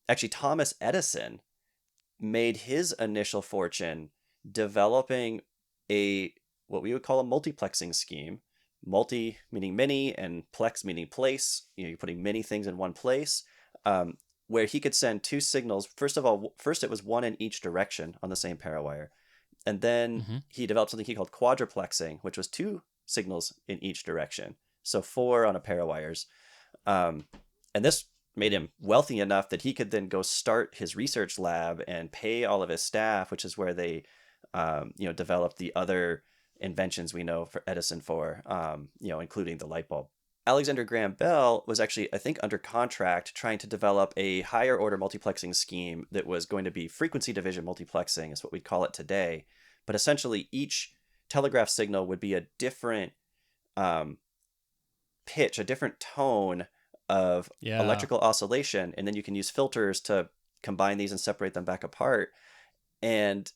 actually Thomas Edison made his initial fortune developing what we would call a multiplexing scheme. Multi meaning many and plex meaning place. You're putting many things in one place, where he could send 2 signals. First it was one in each direction on the same pair of wire. And then he developed something he called quadruplexing, which was 2 signals in each direction. So 4 on a pair of wires. And this made him wealthy enough that he could then go start his research lab and pay all of his staff, which is where they, developed the other inventions we know for Edison for, including the light bulb. Alexander Graham Bell was actually, I think, under contract trying to develop a higher order multiplexing scheme that was going to be frequency division multiplexing, is what we'd call it today. But essentially, each telegraph signal would be a different pitch, a different tone of electrical oscillation, and then you can use filters to combine these and separate them back apart. And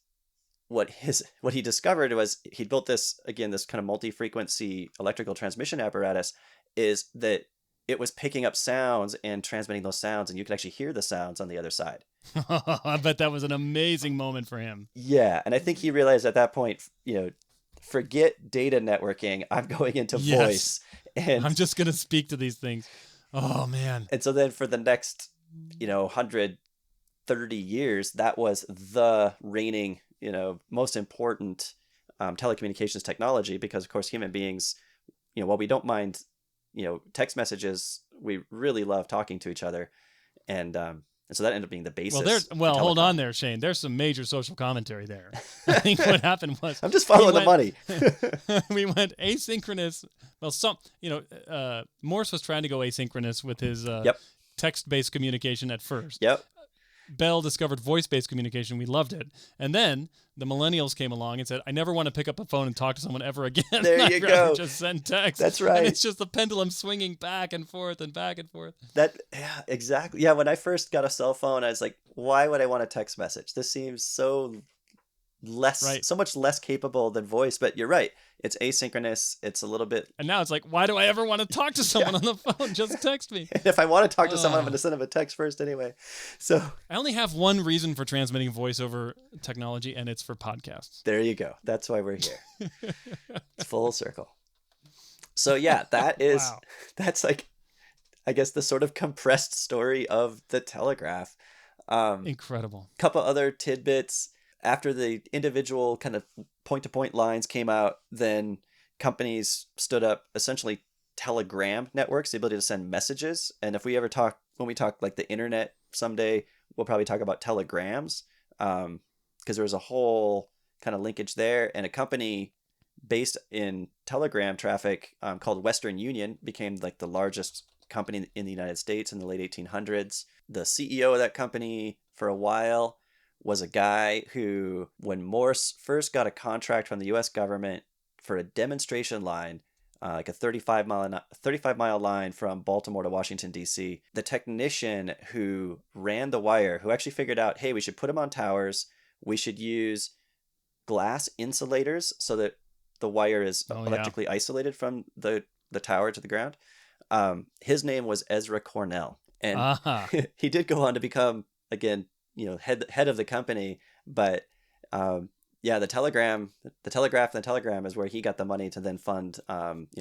what he discovered was he'd built this kind of multi-frequency electrical transmission apparatus, is that it was picking up sounds and transmitting those sounds, and you could actually hear the sounds on the other side. I bet that was an amazing moment for him. Yeah, and I think he realized at that point, forget data networking, I'm going into voice. And I'm just going to speak to these things. Oh, man. And so then for the next, 130 years, that was the reigning, most important telecommunications technology, because, of course, human beings, while we don't mind, text messages, we really love talking to each other. And so that ended up being the basis. Well, hold on there, Shane. There's some major social commentary there. I think what happened was I'm just following the money. We went asynchronous. Well, Morse was trying to go asynchronous with his text-based communication at first. Yep. Bell discovered voice-based communication. We loved it. And then the millennials came along and said, I never want to pick up a phone and talk to someone ever again. There you go. Just send text. That's right. And it's just the pendulum swinging back and forth and back and forth. Exactly. Yeah, when I first got a cell phone, I was like, why would I want a text message? This seems so much less capable than voice. But you're right. It's asynchronous. It's a little bit. And now it's like, why do I ever want to talk to someone on the phone? Just text me. And if I want to talk to someone, I'm going to send them a text first anyway. So I only have one reason for transmitting voice over technology, and it's for podcasts. There you go. That's why we're here. It's full circle. So yeah, that's like, I guess, the sort of compressed story of the telegraph. Incredible. Couple other tidbits. after the individual kind of point-to-point lines came out, then companies stood up essentially telegram networks, the ability to send messages. And if we ever talk, when we talk like the internet someday, we'll probably talk about telegrams, because there was a whole kind of linkage there. And a company based in telegram traffic called Western Union became like the largest company in the United States in the late 1800s. The CEO of that company for a while was a guy who, when Morse first got a contract from the U.S. government for a demonstration line, like a 35-mile line from Baltimore to Washington, D.C., the technician who ran the wire, who actually figured out, hey, we should put them on towers, we should use glass insulators so that the wire is electrically isolated from the tower to the ground. His name was Ezra Cornell. And he did go on to become, again, head of the company. But the telegraph and the telegram is where he got the money to then fund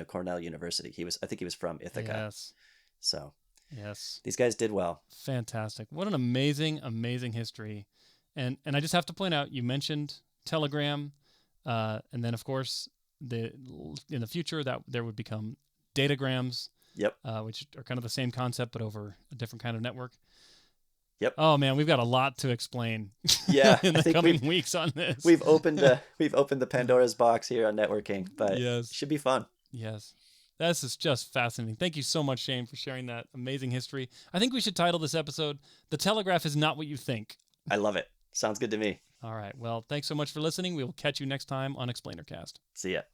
Cornell University. I think he was from Ithaca. Yes. So yes, these guys did well. Fantastic. What an amazing history. And I just have to point out, you mentioned telegram, and then of course in the future that there would become datagrams. Yep. Which are kind of the same concept but over a different kind of network. Yep. Oh man, we've got a lot to explain. Yeah, in the coming weeks on this. We've opened the Pandora's box here on networking, but yes, it should be fun. Yes. This is just fascinating. Thank you so much, Shane, for sharing that amazing history. I think we should title this episode, "The Telegraph is Not What You Think." I love it. Sounds good to me. All right. Well, thanks so much for listening. We will catch you next time on ExplainerCast. See ya.